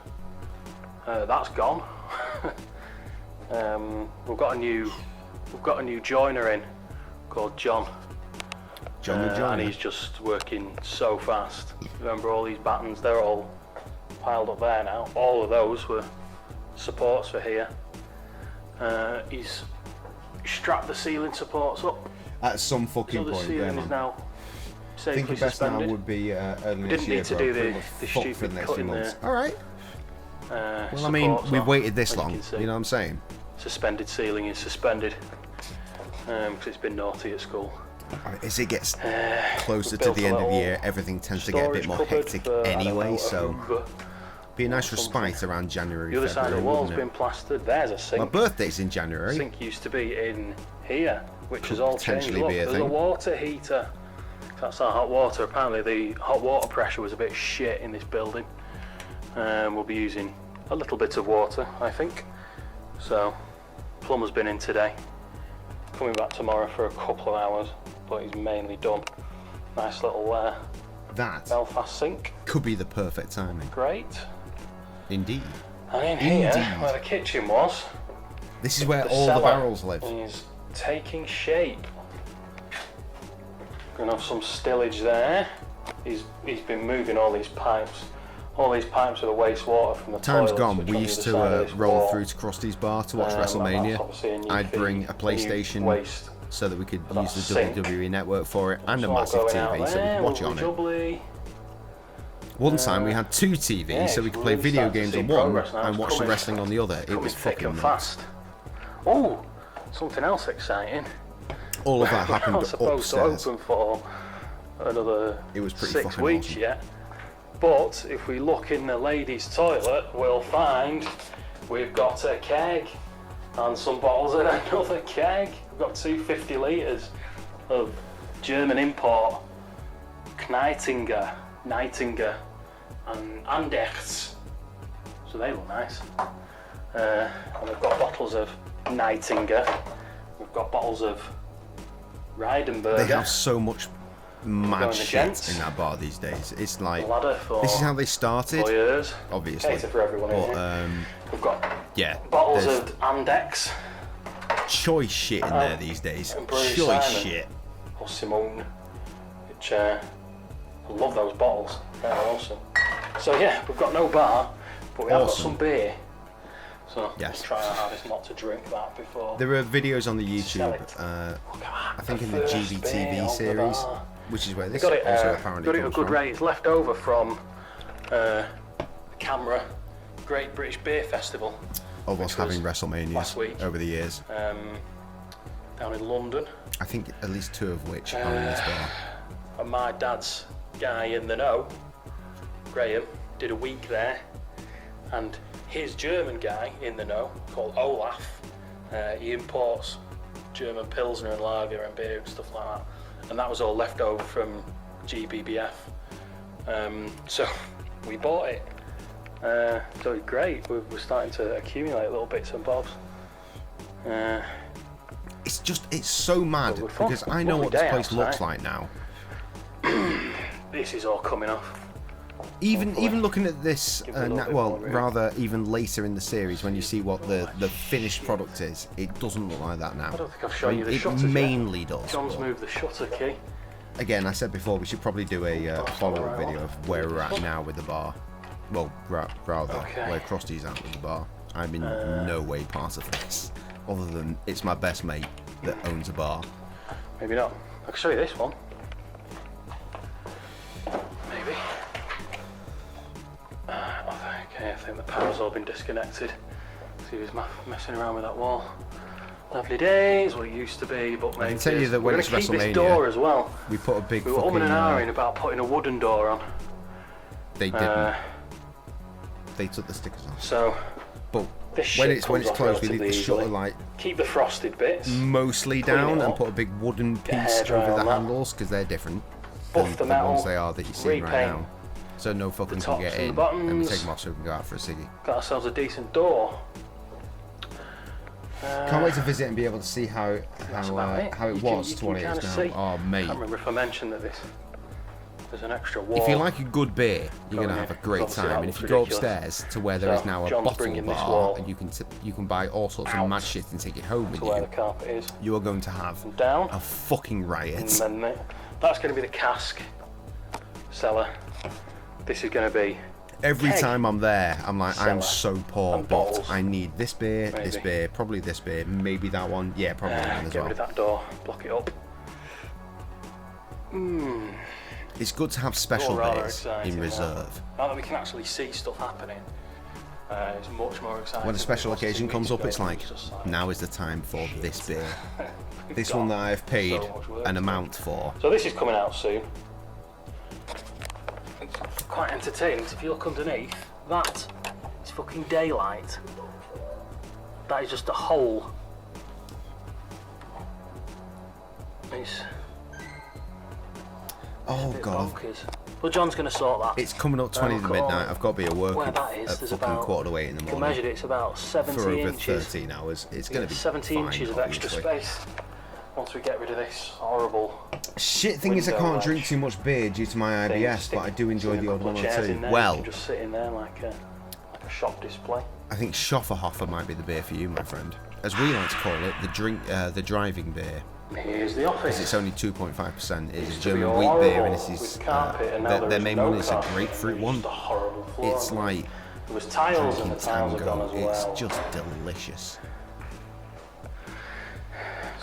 That's gone. We've got a new joiner in called John. And he's just working so fast. Remember all these battens, they're all piled up there now. All of those were supports for here. He's strapped the ceiling supports up. At some fucking so the point, ceiling is now I safely think the best suspended. now would be early We next didn't year, need to bro. do Pretty the much fucked stupid for the next cut few in months. there. All right. Well, I mean, supports we've are, waited this as you long. can see. You know what I'm saying? Suspended ceiling is suspended because it's been naughty at school. As it gets closer to built the a end of the little year, everything tends to get a bit storage more cupboard hectic for, I don't anyway, know, so be a nice something. respite around January, The other side of the February, wall's wouldn't been it? plastered. There's a sink. My birthday's in January. Sink used to be in here, which Could has all changed. potentially Look, be a there's a thing. water heater. That's our hot water. Apparently the hot water pressure was a bit shit in this building. We'll be using a little bit of water, I think. So, plumber's been in today. Coming back tomorrow for a couple of hours, but he's mainly done. Nice little That Belfast sink. could be the perfect timing. Great. Indeed. And in here, Indeed. where the kitchen was, This is where the all the cellar barrels live. is taking shape. Gonna have some stillage there. He's been moving all these pipes. All these pipes are the wastewater from the Time's toilets, gone. which We on the used other side of to this roll wall. through to Krusty's bar to watch That's WrestleMania. obviously a new I'd feed, bring a new PlayStation waste. so that we could That use the sink. WWE network for it, and a It's all massive going out TV so we there, could watch it lovely on it. jubbly. One time we had two TVs Yeah, so we it's could play really video starting to games see on one progress now. and It's watch the coming- wrestling on the other. It Coming was thick fucking and nuts. fast. Oh, something else exciting. All of that We're happened not supposed upstairs. to open for another It was pretty 6 fucking weeks awesome. yet. But if we look in the ladies' toilet, we'll find we've got a keg and some bottles and another keg. We've got 250 litres of German import Kneitinger and Anderts. So they look nice. And we've got bottles of Kneitinger. We've got bottles of Reidenberger. They have so much mad Going the shit gents. in that bar these days. It's like, Ladder for this is how they started, voyeurs. obviously. Cater for everyone in But here. We've got yeah, bottles there's of Andex choice shit in there these days. and Bruce Choice Simon. shit. or Simone, which I love those bottles. They're awesome. So yeah, we've got no bar, but we have got Awesome. some beer. So Yes. we'll try our hardest not to drink that before. There are videos on the Sell YouTube, it. I Look at that, think in the first beer GBTV on the series, bar. which is where We this got it, also apparently got it at a comes good from. rate. It's left over from the Camera Great British Beer Festival Of us which was having WrestleManias last week. over the years. Down in London. I think at least two of which are in this bar. And my dad's guy in the know, Graham, did a week there, and his German guy in the know, called Olaf, he imports German Pilsner and lager and beer and stuff like that, and that was all left over from GBBF. So we bought it. So it's great. We're starting to accumulate little bits and bobs. It's so mad Well, we're fun. because I know Lovely what this day place looks outside. like now. The face is all coming off. Even looking at this, Give it a little bit well, more room. rather even later in the series, when you see what the finished product is, it doesn't look like that now. I don't think I've shown you the It shutters yet. mainly does. John's but moved the shutter key. again, I said before, we should probably do a follow-up right video of where we're at now with the bar. Well, rather, Okay. where Krusty's at with the bar. I'm in no way part of this, other than it's my best mate that owns a bar. Maybe not. I can show you this one. Maybe. Okay, I think the power's all been disconnected. See who's messing around with that wall. Lovely days, what it used to be, but maybe. can tell you that when we're it's gonna keep WrestleMania, this door as well. We put a big We were fucking... umming and ahhing about putting a wooden door on. They didn't. They took the stickers off. So But this when shit it's comes off closed, we leave the relatively shutter easily. like keep the frosted bits. mostly Clean down it and up. put a big wooden Get a piece hairdryer over the on that. handles because they're different Buff than the the metal, ones they are that you see right repaint now. So no fucking can tops get and the in, buttons. and we take them off so we can go out for a ciggy. Got ourselves a decent door. Can't wait to visit and be able to see how That's how about it, how it You can- was you to what can it is kinda now. see. Oh mate, I can't remember if I mentioned that there's an extra wall. if you like a good beer, you're Going gonna have a in. great Obviously, that time. And looks if you go ridiculous. upstairs to where there So, is now a John's bottle bringing this bar, wall and you can buy all sorts of mad shit and take it home with to where the you, carpet is. you are going to have And down. a fucking And riot. then that's going to be the cask cellar. This is going to be Every keg time I'm there, I'm like, I'm cellar so poor, and but bottles. I need this beer, this Maybe. beer, probably this beer, maybe that one. Yeah, probably that one as Get well. rid of that door. Block it up. It's good to have special All rather beers exciting, in yeah. reserve. Now that we can actually see stuff happening, it's much more exciting. When a special It was 2 occasion comes weeks up, it's ago, like, it was just now is the time for this beer. we've This got one that I've paid so much work an to do. amount for. So this is coming out soon. It's quite entertaining. If you look underneath, that is fucking daylight. That is just a hole. It's Oh a bit god, bonkers. Well, John's going to sort that. it's coming up 20 to look at midnight. all- I've got to be at work where at that is, there's fucking about, quarter to 8 in the you can morning measure it, it's about 70 for over inches. 13 hours. It's You going get to be 70 fine, inches of extra obviously. space once we get rid of this horrible. Shit thing is I window can't drink ledge too much beer due to my thing. IBS, Stick but I do enjoy a the odd couple one of or chairs two. in there, Well, you can just sit in there like a shop display. I think Schofferhofer might be the beer for you, my friend. As we like to call it, the driving beer. Here's the Because office. it's only 2.5%. It is Used to be German wheat beer, and horrible this is with carpet, and now their there is main no one is a carpet. grapefruit It's one. just a horrible floor. It's like There was tiles and the drinking tiles are gone as tango. well. It's just delicious.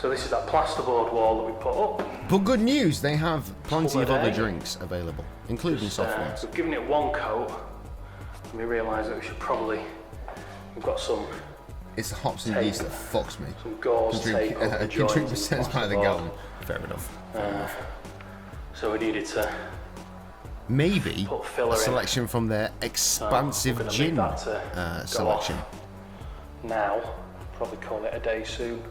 So this is that plasterboard wall that we put up. But good news, they have plenty of other Holiday. drinks available, including soft ones. We've given it one coat, and we realised that we should probably. We've got some It's the hops and tape. yeast that fucks me. some gauze Can drink, tape over the can joints drink of the percents by the plasterboard. gallon. Fair enough. So we needed to Maybe put filler a in. selection from their We're expansive gonna leave gin that to go selection. off now, probably call it a day soon.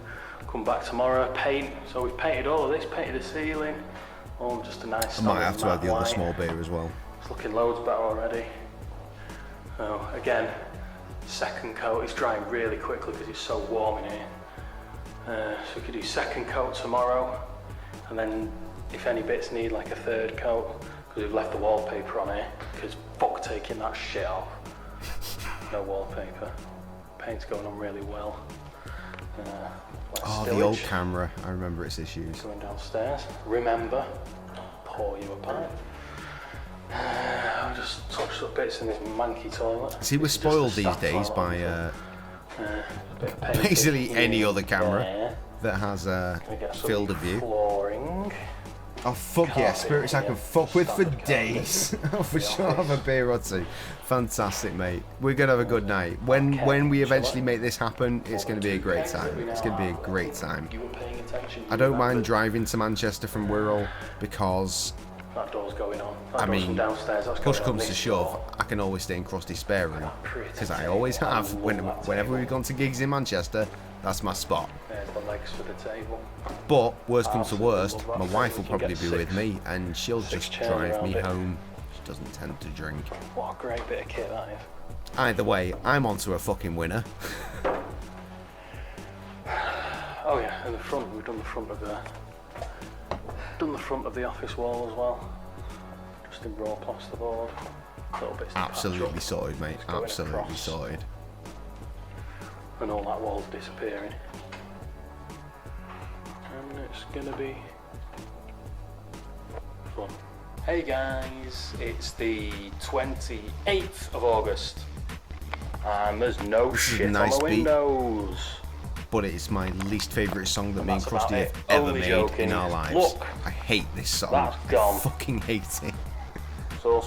Come back tomorrow, paint. So we've painted all of this, painted the ceiling. Oh, just a nice. I might have to solid add the matte other white. small beer as well. It's looking loads better already. So again, second coat is drying really quickly because it's so warm in here. So we could do second coat tomorrow, and then if any bits need like a third coat, because we've left the wallpaper on here, because fuck taking that shit off. No wallpaper. Paint's going on really well. Less Oh, the old stillage. camera. I remember its issues. Going downstairs. Remember, pour you a pint. I'll just touch up bits in this manky toilet. See, we're This is just spoiled the these staff days toilet, by a bit of painting basically any here, other camera there. that has We get some field of view. flooring. Oh fuck yeah, carpet spirits I here, can fuck with for standard days. I'll for The sure have a office. beer or two. Fantastic, mate. We're gonna have a good night. When we eventually make this happen, it's gonna be a great time. It's gonna be a great time. You were paying attention. I you don't mind remembered. driving to Manchester from Wirral because, That door's going on. That I door's mean, from downstairs. That's push going on comes to this shove, door. I can always stay in Krusty's spare room. Pretty Because I table. always I have. love that Whenever table. we've gone to gigs in Manchester, that's my spot. There's the legs for the table. But worst comes to Absolutely worst, love that my thing. wife will You can probably get be with six- me and she'll six just chairs drive me around it. home. She doesn't tend to drink. What a great bit of kit that is. Either way, I'm onto a fucking winner. Oh yeah, in the front, we've done the front of the office wall as well. Just and raw plasterboard. Little bits. Absolutely sorted, mate. Going Absolutely across. sorted. And all that wall's disappearing. And it's gonna be fun. Hey guys, it's the 28th of August. And there's no shit nice on the beat. windows. But it is my least favourite song that me and That's Krusty about have it. ever Only made joking. in our lives. Look, I hate this song. that's I gone. fucking hate it. It's all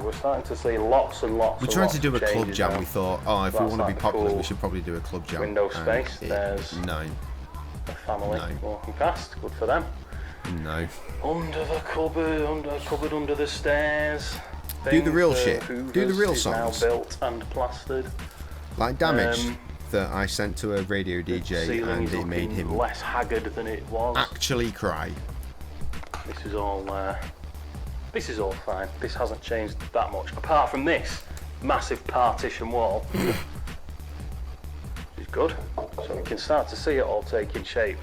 we're starting to see lots and lots We're and trying lots to do a of club changes jam. now. We thought, oh, if we That's want to be like the popular, cool we should probably do a club jam. window And space. There's no, a family No. walking past. Good for them. no. Under the cupboard, under the stairs. Do the real Thing shit. for Do the Hoovers real is songs. Now built and plastered. Like Damage Um, that I sent to a radio The DJ ceiling and is it made looking him less haggard than it was. actually cry. This is all. This is all fine. This hasn't changed that much, apart from this massive partition wall. It's good, so we can start to see it all taking shape.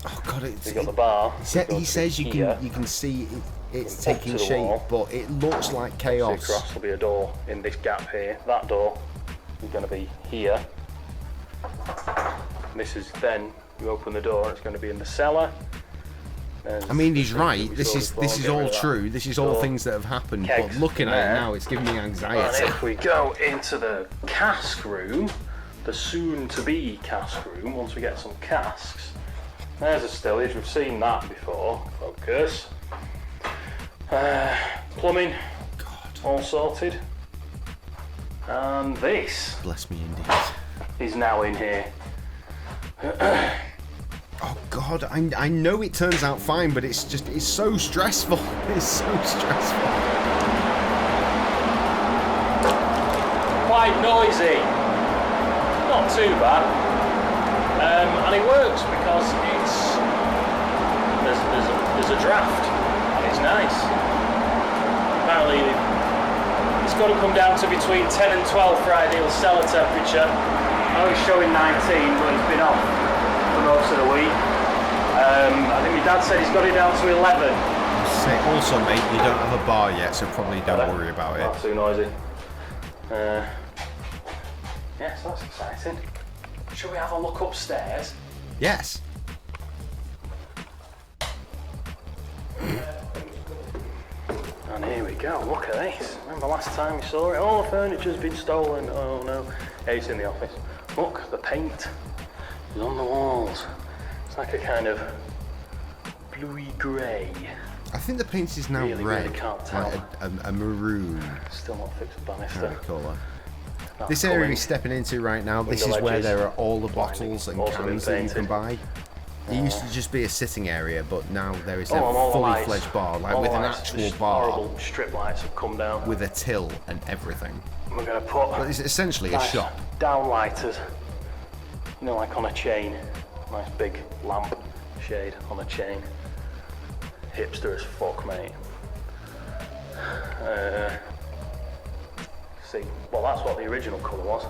Oh god, it's. We've got the bar. He says you can see it's Up to taking the shape, wall. but it looks like See chaos. across there'll be a door in this gap here. That door is going to be here. This is then you open the door and it's going to be in the cellar. I mean, he's right. We This saw is before, this is get rid all of that true. This is all door. things that have happened. But Kegs looking in at it there. now, it's giving me And anxiety. if we go into the cask room, the soon-to-be cask room, once we get some casks, there's a stillage. We've seen that before. Focus. Plumbing, all sorted. And this Bless me indeed. is now in here. Oh god, I know it turns out fine, but it's so stressful. It's so stressful. Quite noisy. Not too bad. And it works because there's a draft and it's nice. Apparently it's got to come down to between 10 and 12 for ideal cellar temperature. I was showing 19, but it's been off for most of the week. I think my dad said he's got it down to 11. Also, mate, you don't have a bar yet, so probably don't worry about Not it. too noisy. Yes, that's exciting. Shall we have a look upstairs? Yes. And here we go, look at this. Remember last time we saw it? All the furniture's been stolen. Oh no. Hey, it's in the office. Look, the paint is on the walls. It's like a kind of bluey grey. I think the paint is now Really, red. really can't tell. Like a maroon Still not fixed banister. kind of colour. That's This area coming. he's stepping into right now, this Window is where ledges. there are all the bottles and Also been cans that you can painted. buy. It used to just be a sitting area, but now there is a and all the fully lights. fledged bar, like All with the an lights, actual just bar, Horrible strip lights have come down. with a till and everything. We're going to put But it's essentially a nice shop. downlighters, you know, like on a chain. Nice big lamp shade on a chain. Hipster as fuck, mate. See, well, that's what the original colour was.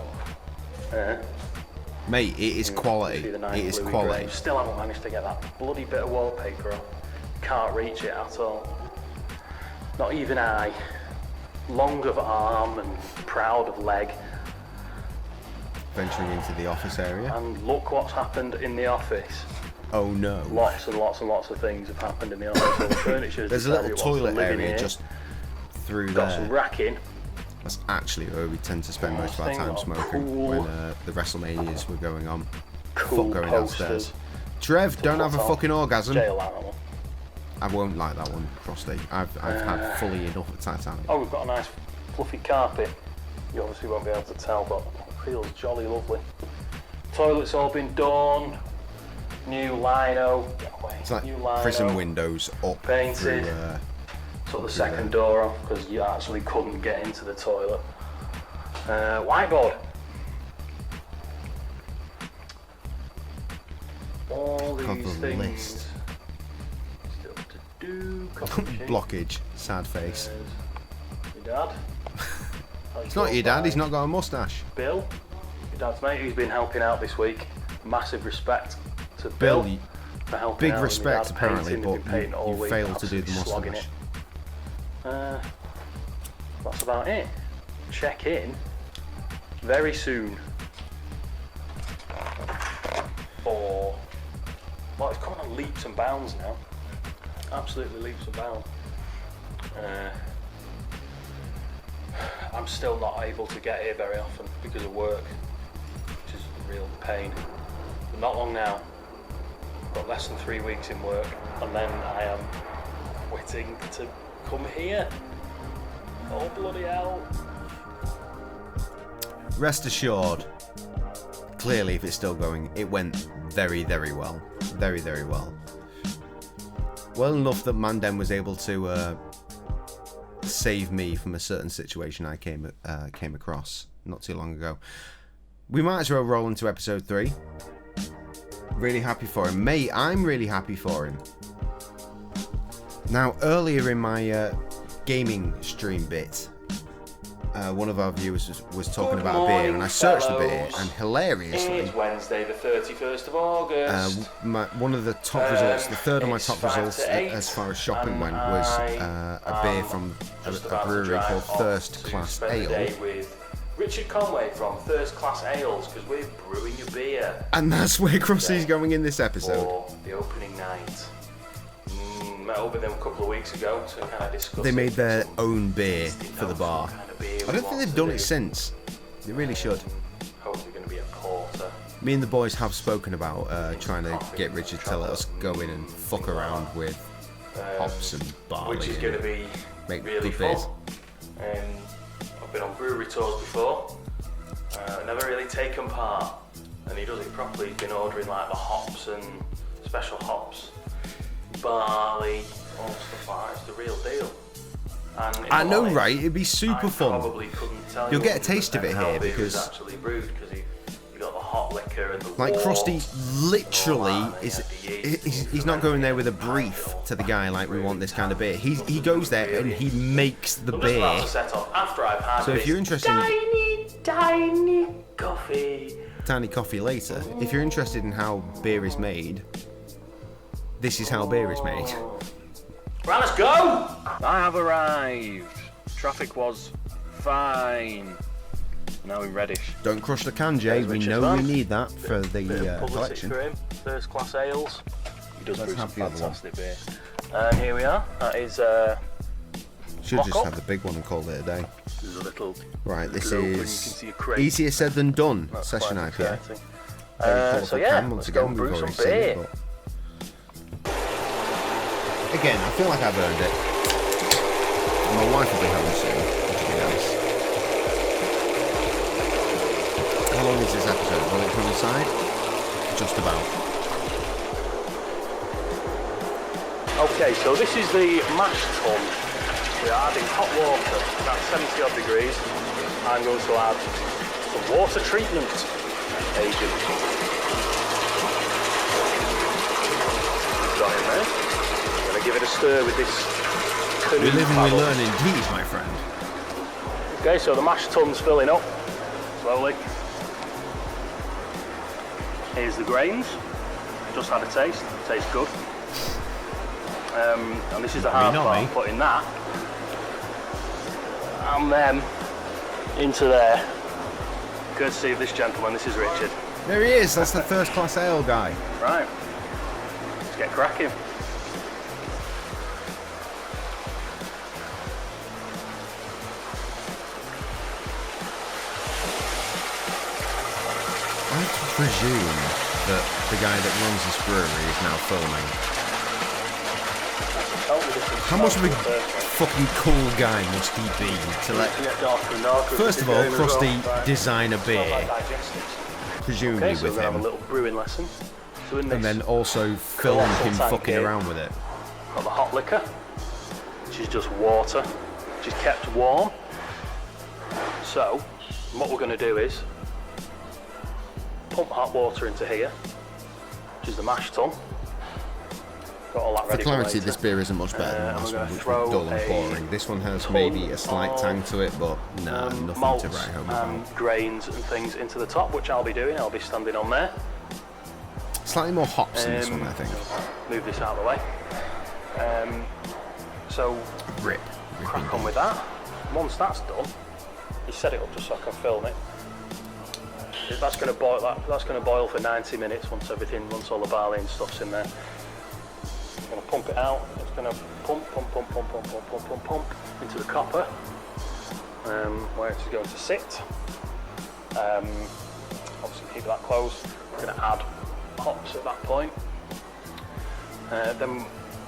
Mate, it is quality. See the nice It is bluey quality. grey. Still haven't managed to get that bloody bit of wallpaper on. Can't reach it at all. Not even I. Long of arm and proud of leg. Venturing into the office area. And look what's happened in the office. Oh no. Lots and lots and lots of things have happened in the office. All the furniture. There's a little toilet area just through Got some there. racking. That's actually where we tend to spend most of our Thing time got smoking cool- when the WrestleManias were going on. Cool Fuck going posters. downstairs. Trev, don't have a put on. fucking orgasm. Jail animal. I won't like that one, Frosty. I've had fully enough of Titanic. Oh, we've got a nice fluffy carpet. You obviously won't be able to tell, but it feels jolly lovely. Toilet's all been done. New lino. Get away. It's like New lino. prison windows up Painted. through. Took the second door off because you actually couldn't get into the toilet. Whiteboard. All these Cover things list. still to do. Copy machine. Blockage. Sad face. Your dad. It's not your dad. He's not got a mustache. Bill, your dad's mate, who's been helping out this week. Massive respect to Bill, Bill, for helping big out. respect Your dad apparently, painting, he's but been painting all you week, failed to do the absolutely slogging mustache. That's about it. Check in very soon. Well, it's coming on leaps and bounds now. Absolutely leaps and bounds. I'm still not able to get here very often because of work, which is a real pain. But not long now. I've got less than 3 weeks in work, and then I am waiting to come here. Oh bloody hell. Rest assured, clearly if it's still going, it went very, very well. Very, very well. Well enough that Mandem was able to save me from a certain situation I came across not too long ago. We might as well roll into episode 3. Really happy for him. Mate, I'm really happy for him. Now, earlier in my gaming stream bit, one of our viewers was talking about a beer, and I searched the beer, and hilariously, it's Wednesday the 31st of August. One of the top results, the third of my top results as far as shopping went, was a beer from a brewery called First Class Ale. With Richard Conway from First Class Ales, because we're brewing a beer. And that's where Crossy's going in this episode. For the opening night. Met up with them a couple of weeks ago to kind of discuss. They made their own beer for the bar. I don't think they've done it since. They really should. Hopefully going to be a porter. Me and the boys have spoken about trying to get Richard to let us go in and fuck around with hops and barley. Which is going to be really fun. I've been on brewery tours before. Never really taken part. And he does it properly. He's been ordering like the hops and special hops. Barley, all stuff like that. It's the real deal. And I know, right? It'd be super fun. Probably couldn't tell You'll you get a taste of it here because actually brewed because you got the hot liquor and the like Frosty literally he's not going there with a brief to the guy like we want this kind of beer. He goes there and he makes the beer. After I've had so if you're interested tiny coffee later, if you're interested in how beer is made, this is how beer is made. Right, let's go! I have arrived. Traffic was fine. Now in Reddish. Don't crush the can, Jay. We know we need that for the collection. For him. First Class Ales. He does brew some fantastic beer. And here we are. That is should just have the big one and call it a day. There's a little right, this is easier said than done. That's session IPA. So yeah, let's go and brew some beer. Again, I feel like I've earned it. And my wife will be home soon, which will be nice. How long is this episode? Will it coincide? Just about. Okay, so this is the mash tun. We are adding hot water at 70 odd degrees. I'm going to add some water treatment agent. We've got in there. Give it a stir with this canoe. We live and we learn indeed, my friend. Okay, so the mash tun's filling up slowly. Here's the grains. Just had a taste. Tastes good. And this is the hard part, putting that and then into there. Courtesy of this gentleman. This is Richard. There he is. That's the First Class Ale guy. Right. Let's get cracking. I presume that the guy that runs this brewery is now filming. How much of a fucking cool guy must he be to let... First of all, Krusty design a beer, presumably with him, have a little brewing lesson. So in this, and then also film him fucking around with it. Got the hot liquor, which is just water, which is kept warm. So, what we're going to do is pump hot water into here, which is the mash tun. Got all that ready for clarity, this beer isn't much better than the last one, which was dull and boring. This one has maybe a slight tang to it, but nah, nothing to write home about. Grains and things into the top, which I'll be doing. I'll be standing on there. Slightly more hops in this one, I think. Move this out of the way. So rip. crack on with that. Once that's done, you set it up just so I can film it. That's going to boil. That's going to boil for 90 minutes once all the barley and stuff's in there. I'm going to pump it out. It's going to pump into the copper, where it is going to sit. Obviously keep that closed. I'm going to add hops at that point. Then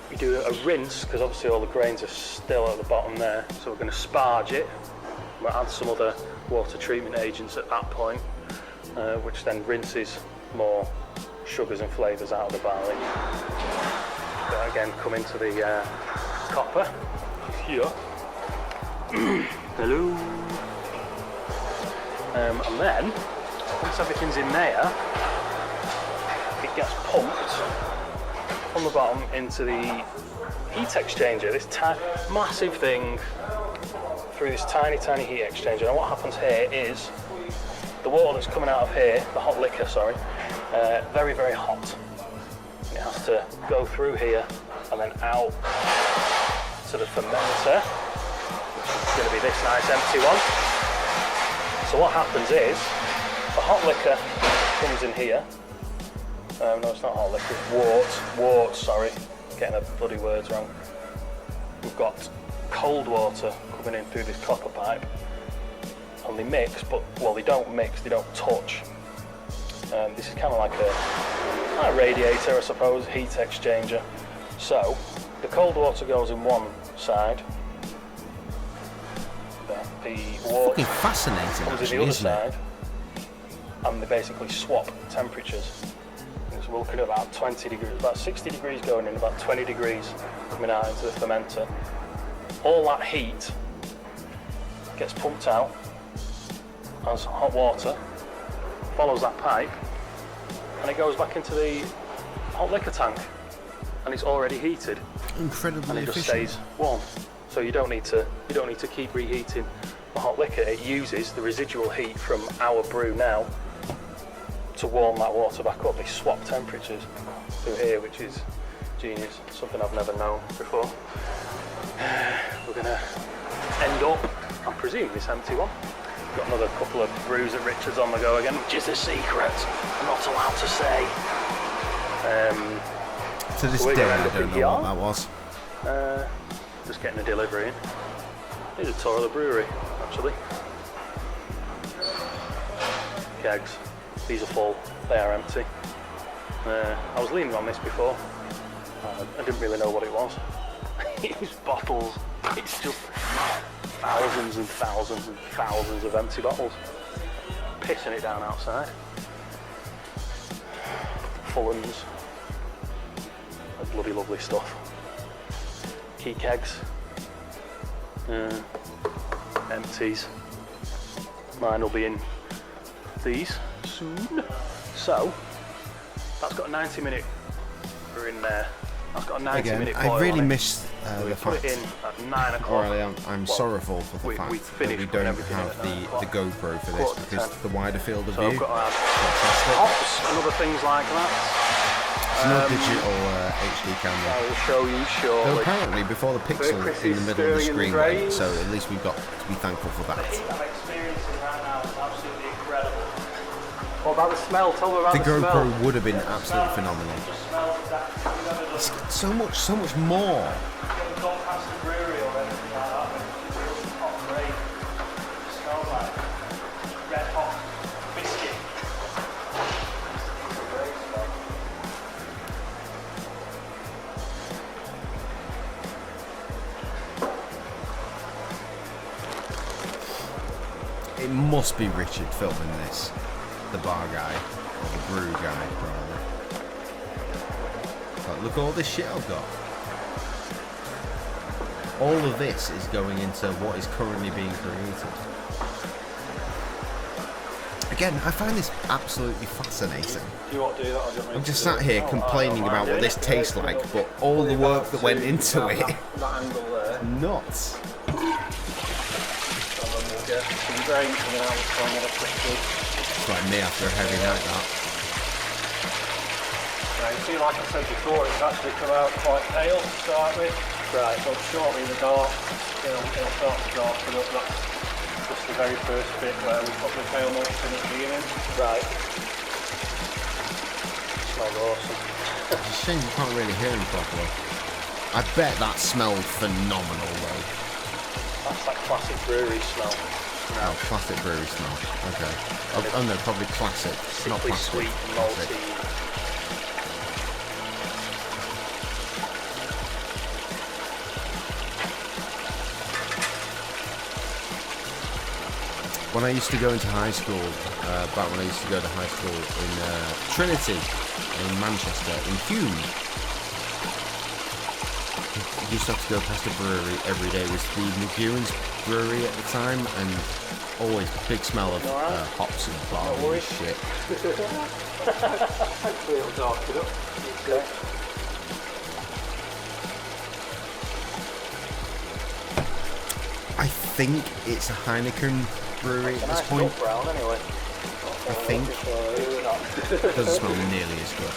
we do a rinse because obviously all the grains are still at the bottom there. So we're going to sparge it. We'll add some other water treatment agents at that point, which then rinses more sugars and flavours out of the barley. But again, come into the copper here. Hello. And then, once everything's in there, it gets pumped from the bottom into the heat exchanger. This massive thing through this tiny heat exchanger. And what happens here is the water that's coming out of here, the hot liquor, sorry, very, very hot. It has to go through here and then out to the fermenter, which is going to be this nice empty one. So what happens is, the hot liquor comes in here. No, it's not hot liquor, it's wort, sorry. Getting the bloody words wrong. We've got cold water coming in through this copper pipe. And they mix, but, well, they don't mix, they don't touch. This is kind of like a radiator, I suppose, heat exchanger. So, the cold water goes in one side. The water fascinating, comes in the other side. And they basically swap temperatures. So we're looking at about 20 degrees, about 60 degrees going in, about 20 degrees coming out into the fermenter. All that heat gets pumped out as hot water, follows that pipe, and it goes back into the hot liquor tank, and it's already heated. Incredibly and it just efficient. stays warm. So you don't need to keep reheating the hot liquor. It uses the residual heat from our brew now to warm that water back up. They swap temperatures through here, which is genius. Something I've never known before. We're gonna end up, I'm presuming, this empty one. Got another couple of brews at Richard's on the go again, which is a secret I'm not allowed to say. To this day, I don't know what that was. Just getting a delivery in. Here's a tour of the brewery, actually. Kegs. These are full, they are empty. I was leaning on this before. I didn't really know what it was. It was bottles. It's just thousands and thousands and thousands of empty bottles. Pissing it down outside. Full uns. Bloody lovely stuff. Key kegs. Empties. Mine will be in these soon. So, that's got a 90-minute. We're in there. That's got a 90-minute boil. I really on it. missed the fact. Put it in at 9 o'clock. I'm sorrowful for the fact that we don't have the GoPro for this because the wider field of So I've view. got to add hops and other things like that. It's no digital HD camera. I will show you shortly. Though apparently before the pixel Chris in the is middle of the stirring in the screen went, grains. so at least we've got to be thankful for that. I'm experiencing right now is absolutely incredible. What about the smell? Tell me about The the smell. GoPro would have been absolutely phenomenal. It's so much more. Gone past the brewery or anything like that. It's hot great. It smells like red hot biscuit. It's a great smell. It must be Richard filming this. The bar guy, or the brew guy, probably. Like, look at all this shit I've got. All of this is going into what is currently being created. Again, I find this absolutely fascinating. Do you want to do that or do you want me I'm to just do sat it? here Oh, complaining I don't about mind what this doing it. tastes like, but all the work that went into it, That angle there. nuts. And then we'll get some grain coming out of the quickly. It's like me after a heavy night, that. Now, you see, like I said before, it's actually come out quite pale to start with. Right, so shortly in the dark, it'll start to darken up. That's just the very first bit where we put the tail notes in at the beginning. Right. Smells awesome. It's a shame you can't really hear him properly. I bet that smelled phenomenal though. That's that classic brewery smell. Oh, classic brewery smell. Okay. Oh no, probably classic. Not Sickly plastic. sweet, Classic. malty. When I used to go into high school, back when I used to go to high school in Trinity, in Manchester, in Hume, I used to have to go past a brewery every day. It was the McEwen's brewery at the time, and always big smell of hops and barley and shit. Hopefully it'll darken up. Okay. I think it's a Heineken brewery at this point. Brown anyway. I think. It doesn't smell nearly as good.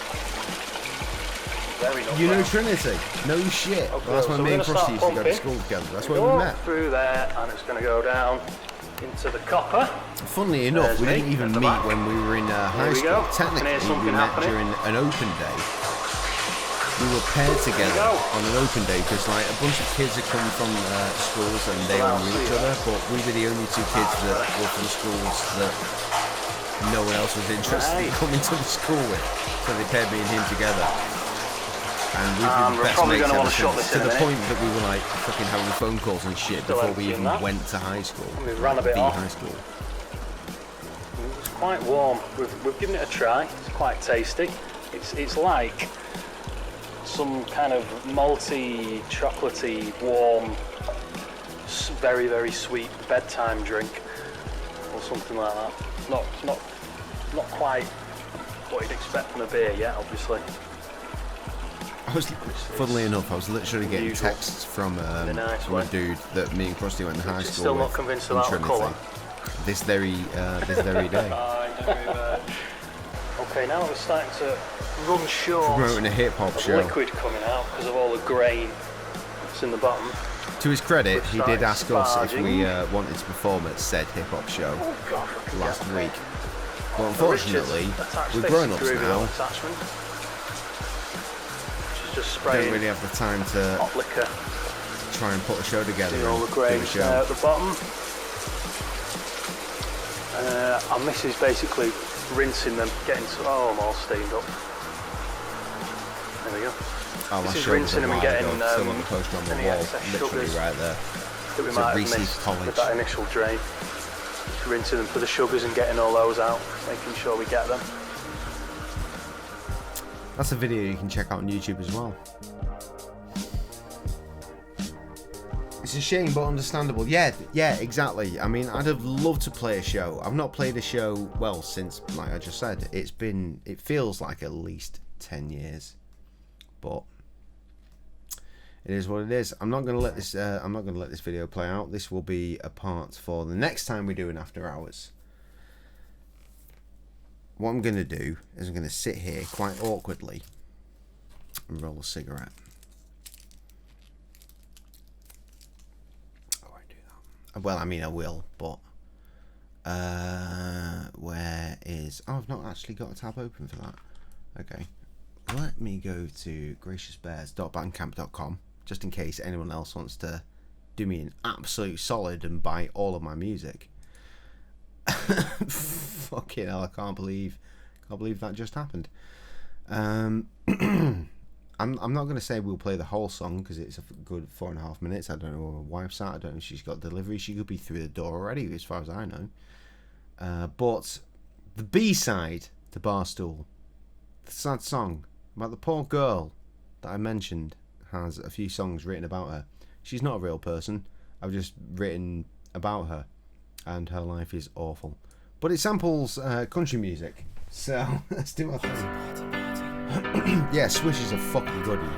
Very You know Trinity? No shit. Okay, Well, that's when so me we're and gonna Krusty used to start go to pumping. school together. That's where Go we met. through there, and it's going to go down into the copper. Funnily enough, There's we me didn't even at the meet back. when we were in high we school. go. And Technically, here's we something met happening. during an open day. We were paired together go. on an open day because like a bunch of kids had come from schools and they all knew each other, but we were the only two kids that were from schools that no one else was interested in coming to the school with. So they paired me and him together. And we've been We're best probably mates gonna ever wanna shot since, this to in a the minute. point that we were like fucking having phone calls and shit Still before we emptying even that. went to high school. We ran a bit The off. high school. It's quite warm. We've given it a try. It's quite tasty. It's like some kind of malty, chocolatey, warm, very, very sweet bedtime drink or something like that. Not quite what you'd expect from a beer yet, obviously. Funnily enough, I was literally getting usual. texts from In a nice a way. dude that me and Krusty went to high school Still not with convinced in about the Trinity. colour. This very day. Okay, now we're starting to run short Promoting a hip hop of show. liquid coming out because of all the grain that's in the bottom. To his credit, he did ask us if we Sparging. wanted to perform at said hip hop show Oh God, fucking last get me. week. But unfortunately, Richard's attached we're this grown ups groovy now. little attachment, which is just Don't spraying really have the time to hot liquor try and put a show together in all and the do grain a show. at the bottom. Our missus basically rinsing them, getting I'm all steamed up. There we go. Oh, This I is showed rinsing it a them and while getting ago, still on the poster on the any wall, excess literally sugars right there. that we It's a might have Reese's missed College. with that initial drain. Just rinsing them for the sugars and getting all those out, making sure we get them. That's a video you can check out on YouTube as well. It's a shame, but understandable. Yeah, exactly. I mean, I'd have loved to play a show. I've not played a show, well, since, like I just said, it feels like at least 10 years. But it is what it is. I'm not going to let this video play out. This will be a part for the next time we do an after hours. What I'm going to do is I'm going to sit here quite awkwardly and roll a cigarette. Well, I mean, I will, but where is... Oh, I've not actually got a tab open for that. Okay. Let me go to graciousbears.bandcamp.com, just in case anyone else wants to do me an absolute solid and buy all of my music. Fucking hell, I can't believe that just happened. I'm not going to say we'll play the whole song because it's a good 4.5 minutes. I don't know where my wife's at. I don't know if she's got delivery. She could be through the door already, as far as I know. But the B-side to Barstool, the sad song about the poor girl that I mentioned, has a few songs written about her. She's not a real person. I've just written about her, and her life is awful. But it samples country music, so let's do our thing. Yeah, Swish is a fucking good one.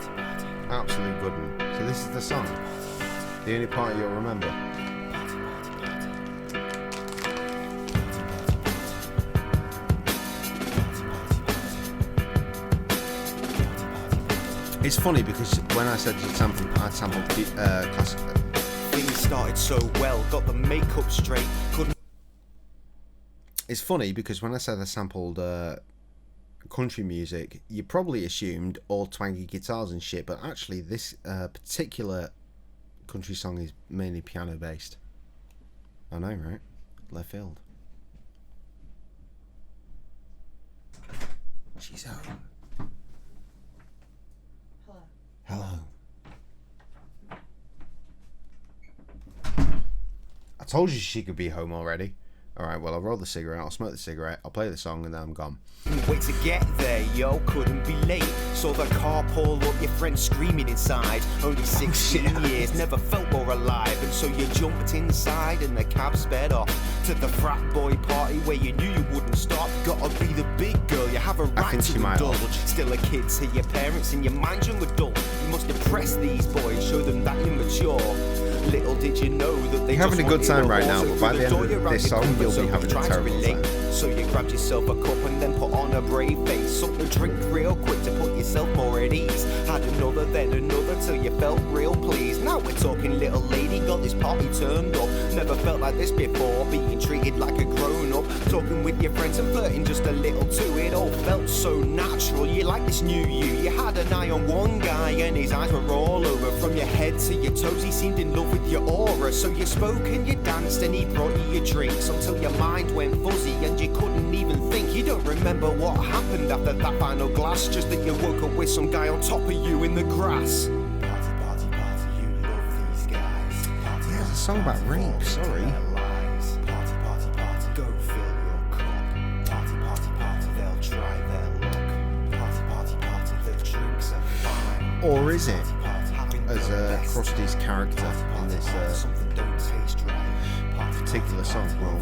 Absolute good one. So this is the song. The only part you'll remember. It's funny because when I said I'd sampled classic. Things started so well, got the makeup straight, couldn't. It's funny because when I said I sampled country music, you probably assumed all twangy guitars and shit, but actually this particular country song is mainly piano based. I know, right? Left field. She's home. Hello. I told you she could be home already. Alright, well, I'll roll the cigarette, I'll smoke the cigarette, I'll play the song, and then I'm gone. Wait to get there, yo, couldn't be late. Saw the car pull up, your friend screaming inside. Only 16 years, never felt more alive. And so you jumped inside and the cab sped off to the frat boy party where you knew you wouldn't stop. Gotta be the big girl, you have a right to indulge. Still a kid to your parents and your mind young adult. You must impress these boys, show them that you're mature. Little did you know that they You're having a good time right now, but by the end of this song, you'll be having a terrible time. So you grabbed yourself a cup and then put on a brave face. Something to drink real quick to put yourself more at ease. Had another, then another till you felt real pleased. Now we're talking, little lady, got this party turned up. Never felt like this before, being treated like a grown up. Talking with your friends and flirting just a little too. It all felt so natural, you like this new you. You had an eye on one guy and his eyes were all over. From your head to your toes, he seemed in love with your aura. So you spoke and you danced and he brought you your drinks until your mind went fuzzy and you couldn't even think. You don't remember what happened after that final glass, just that you woke up with some guy on top of you in the grass. Party, party, party, you love these guys. Party, yeah, it's a song about rape, sorry. Party, party, party, go fill your cup. Party, party, party, they'll try their luck. Party, party, party, the drinks are fine. Or is it, as Krusty's character in this particular song? Well,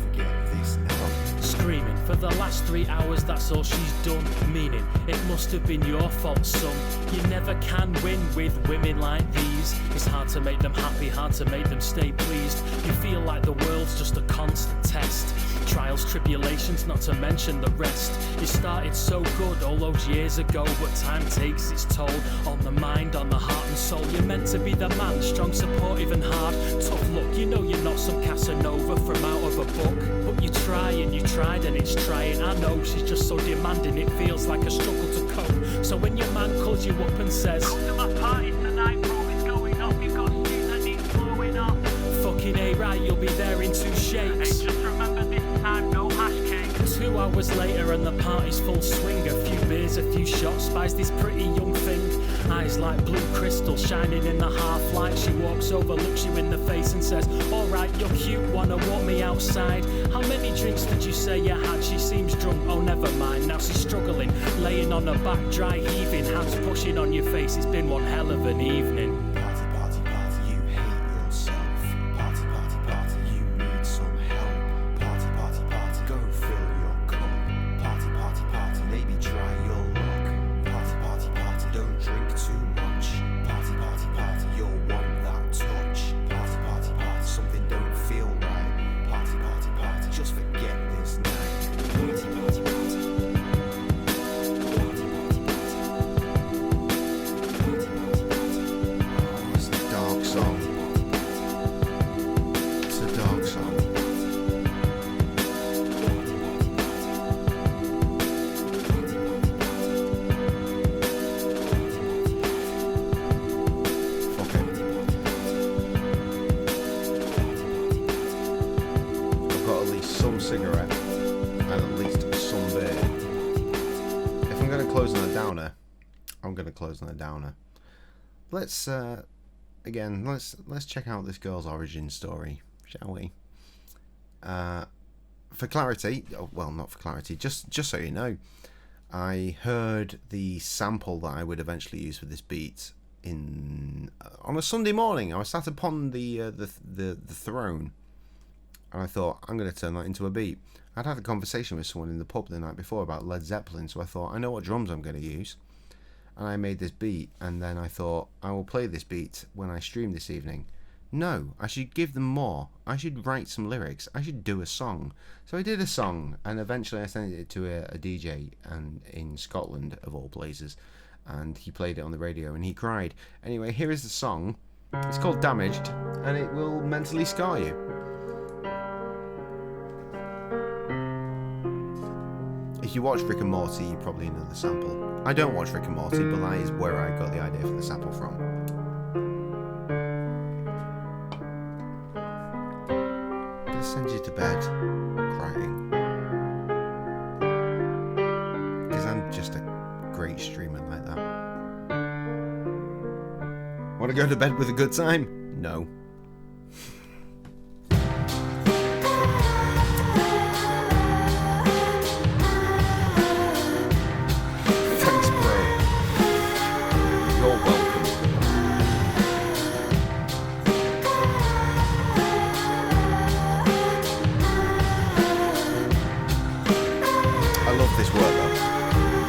Screaming for the last 3 hours, that's all she's done. Meaning, it must have been your fault, son. You never can win with women like these. It's hard to make them happy, hard to make them stay pleased. You feel like the world's just a constant test. Trials, tribulations, not to mention the rest. You started so good all those years ago, but time takes its toll on the mind, on the heart and soul. You're meant to be the man, strong, supportive and hard. Tough luck, you know you're not some Casanova from out of a book. But you try and you tried and it's trying. I know she's just so demanding, it feels like a struggle to cope. So when your man calls you up and says, "Come to my party tonight, bro, it's going off. You've got steam that needs blowing off." Fucking A right, you'll be there in 2 shakes. Hey, just remember this time, no hash cake. 2 hours later and the party's full swing. A few beers, a few shots, buys this pretty young thing. Eyes like blue crystal shining in the half light. She walks over, looks you in the face and says, "Alright, you're cute, wanna walk me outside? How many drinks did you say you had?" She seems drunk, oh never mind. Now she's struggling, laying on her back, dry heaving, hands pushing on your face. It's been one hell of an evening. Party, party, party, you hate yourself. Party, party, party, you need some help. Party, party, party, go fill your cup. Party, party, party, maybe try your luck. Party, party, party, don't drink too much. Party, party, party, you'll want that touch. Party, party, party, something don't feel right. Party, party, party, just forget this night. Party, party, party. oh, it's a dark song. It's a dark song. Fuck it. I've got at least some cigarette and at least some beer. If I'm going to close on a downer, I'm going to close on a downer. Let's again, let's check out this girl's origin story, shall we? For clarity, well, not for clarity, just so you know, I heard the sample that I would eventually use for this beat on a Sunday morning. I was sat upon the throne, and I thought, I'm going to turn that into a beat. I'd had a conversation with someone in the pub the night before about Led Zeppelin, so I thought, I know what drums I'm going to use. And I made this beat, and then I thought, I will play this beat when I stream this evening. No, I should give them more. I should write some lyrics. I should do a song. So I did a song, and eventually I sent it to a DJ and in Scotland, of all places. and he played it on the radio and he cried. Anyway, here is the song. It's called Damaged, and it will mentally scar you. If you watch Rick and Morty, you probably know the sample. I don't watch Rick and Morty, but that is where I got the idea for the sample from. I'll send you to bed crying. Because I'm just a great streamer like that. Want to go to bed with a good time? No. Thanks, bro. You're welcome. I love this word though.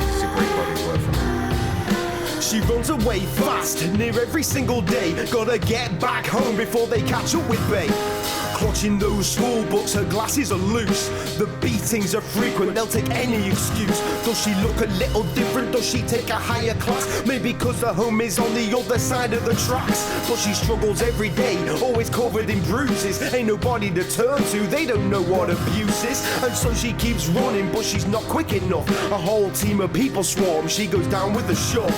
It's a great body of work for me. She runs away fast, near every single day. Gotta get back home before they catch up with Bay. Clutching those school books, her glasses are loose. The beatings are frequent, they'll take any excuse. Does she look a little different? Does she take a higher class? Maybe cause her home is on the other side of the tracks. But she struggles every day, always covered in bruises. Ain't nobody to turn to, they don't know what abuse is. And so she keeps running, but she's not quick enough. A whole team of people swarm, she goes down with a shove.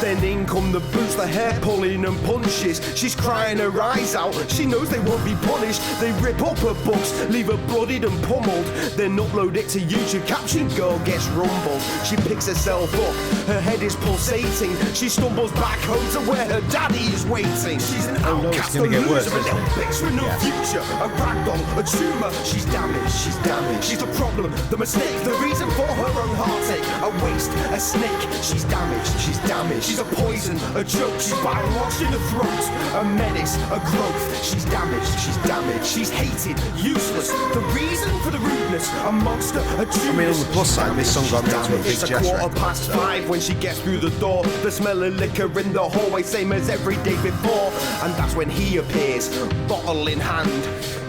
Then in come the boots, the hair pulling and punches. She's crying her eyes out, she knows they won't be punished. They rip up her books, leave her bloodied and pummeled. Then upload it to YouTube, caption girl gets rumbled. She picks herself up, her head is pulsating. She stumbles back home to where her daddy is waiting. She's an outcast, a loser, a little bitch with no future. A ragdoll, a tumour, she's damaged, she's damaged. She's the problem, the mistake, the reason for her own heartache. A waste, a snake, she's damaged, she's damaged. She's a poison, a joke, she's bile-washed in the throat. A menace, a growth, she's damaged, she's damaged. She's hated, useless, the reason for the rudeness. A monster, a Judas. I mean, on the plus side, this song got me into a big It's a Jess record, 5:15 when she gets through the door. The smell of liquor in the hallway, same as every day before. And that's when he appears, bottle in hand,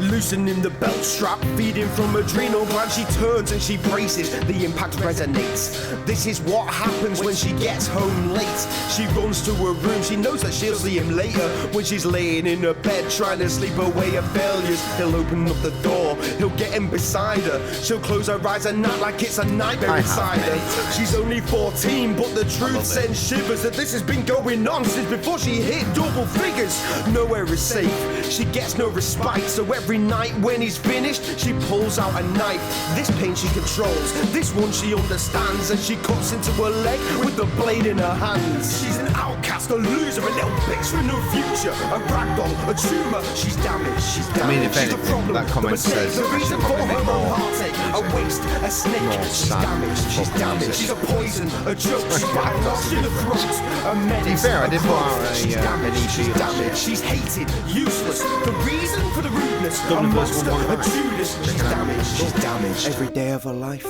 loosening the belt strap, feeding from adrenal gland. She turns and she braces, the impact resonates. This is what happens when she gets home late. She runs to her room, she knows that she'll see him later. When she's laying in her bed trying to sleep away her failures, he'll open up the door, he'll get in beside her. She'll close her eyes and act like it's a nightmare inside her. She's only 14, but the truth sends shivers that this has been going on since before she hit double figures. Nowhere is safe, she gets no respite. So every night when he's finished, she pulls out a knife. This pain she controls, this one she understands, and she cuts into her leg with the blade in her hands. She's an outcast, a loser, a little bitch with no future. A ragdoll, a tumour, she's damaged, she's damaged. I mean, if she's anything, a problem, that comment the mistake, says the I should reason for probably her make own more heartache. A waste, a snake, she's sad damaged, she's folk damaged. music. She's a poison, a joke, she's bile-washed in the throat. A menace, fair, I a did put growth, out a, she's an damaged, EP she's last damaged. year. She's hated, useless, the reason for the rudeness. A Dublin Blues monster, a 115. Judas, she's Check it out. damaged, she's damaged. Every day of her life,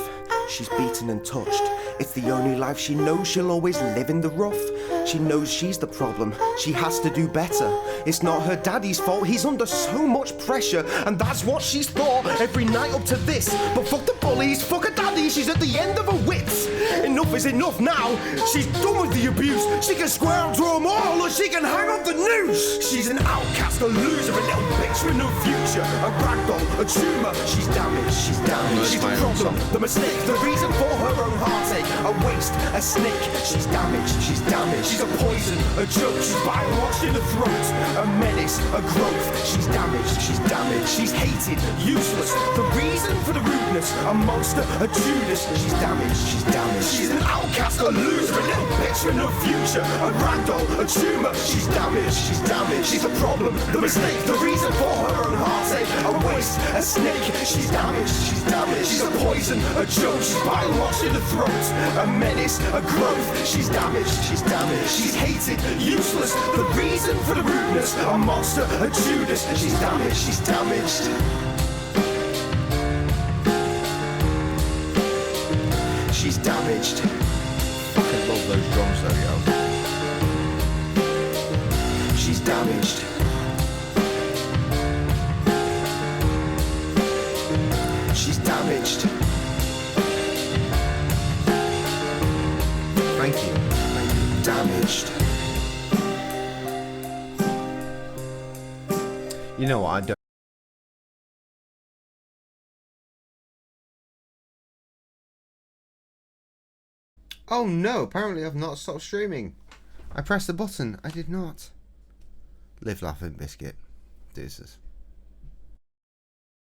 she's beaten and touched. It's the only life she knows, she'll always live in the rough. She knows she's the problem, she has to do better. It's not her daddy's fault, he's under so much pressure. And that's what she's thought every night up to this. But fuck the bullies, fuck her daddy, she's at the end of her wits. Enough is enough now, she's done with the abuse. She can square up to them all, or she can hang up the noose. She's an outcast, a loser, a little bitch with no future. A ragdoll, a tumour, she's damaged, she's damaged. She's the problem, the mistake, the reason for her own heartache. A waste, a snake, she's damaged, she's damaged. She's a poison, a joke, she's bile-washed in the throat. A menace, a growth, she's damaged, she's damaged. She's hated, useless, the reason for the rudeness. A monster, a Judas, she's damaged, she's damaged. She's an outcast, a loser, a little bitch with no future. A ragdoll, a tumour, she's damaged, she's damaged. She's a problem, the mistake, the reason for her own heartache. A waste, a snake, she's damaged, she's damaged. She's a poison, a joke, she's bile-washed in the throat. A menace, a growth, she's damaged, she's damaged. She's hated, useless, the reason for the rudeness. A monster, a Judas, she's damaged, she's damaged. She's damaged. Fucking love those drums though, yo. She's damaged. She's damaged. Thank you. finished. You know what? I don't. Oh no! Apparently, I've not stopped streaming. I pressed the button. I did not. Live, laugh, and biscuit. Deuces.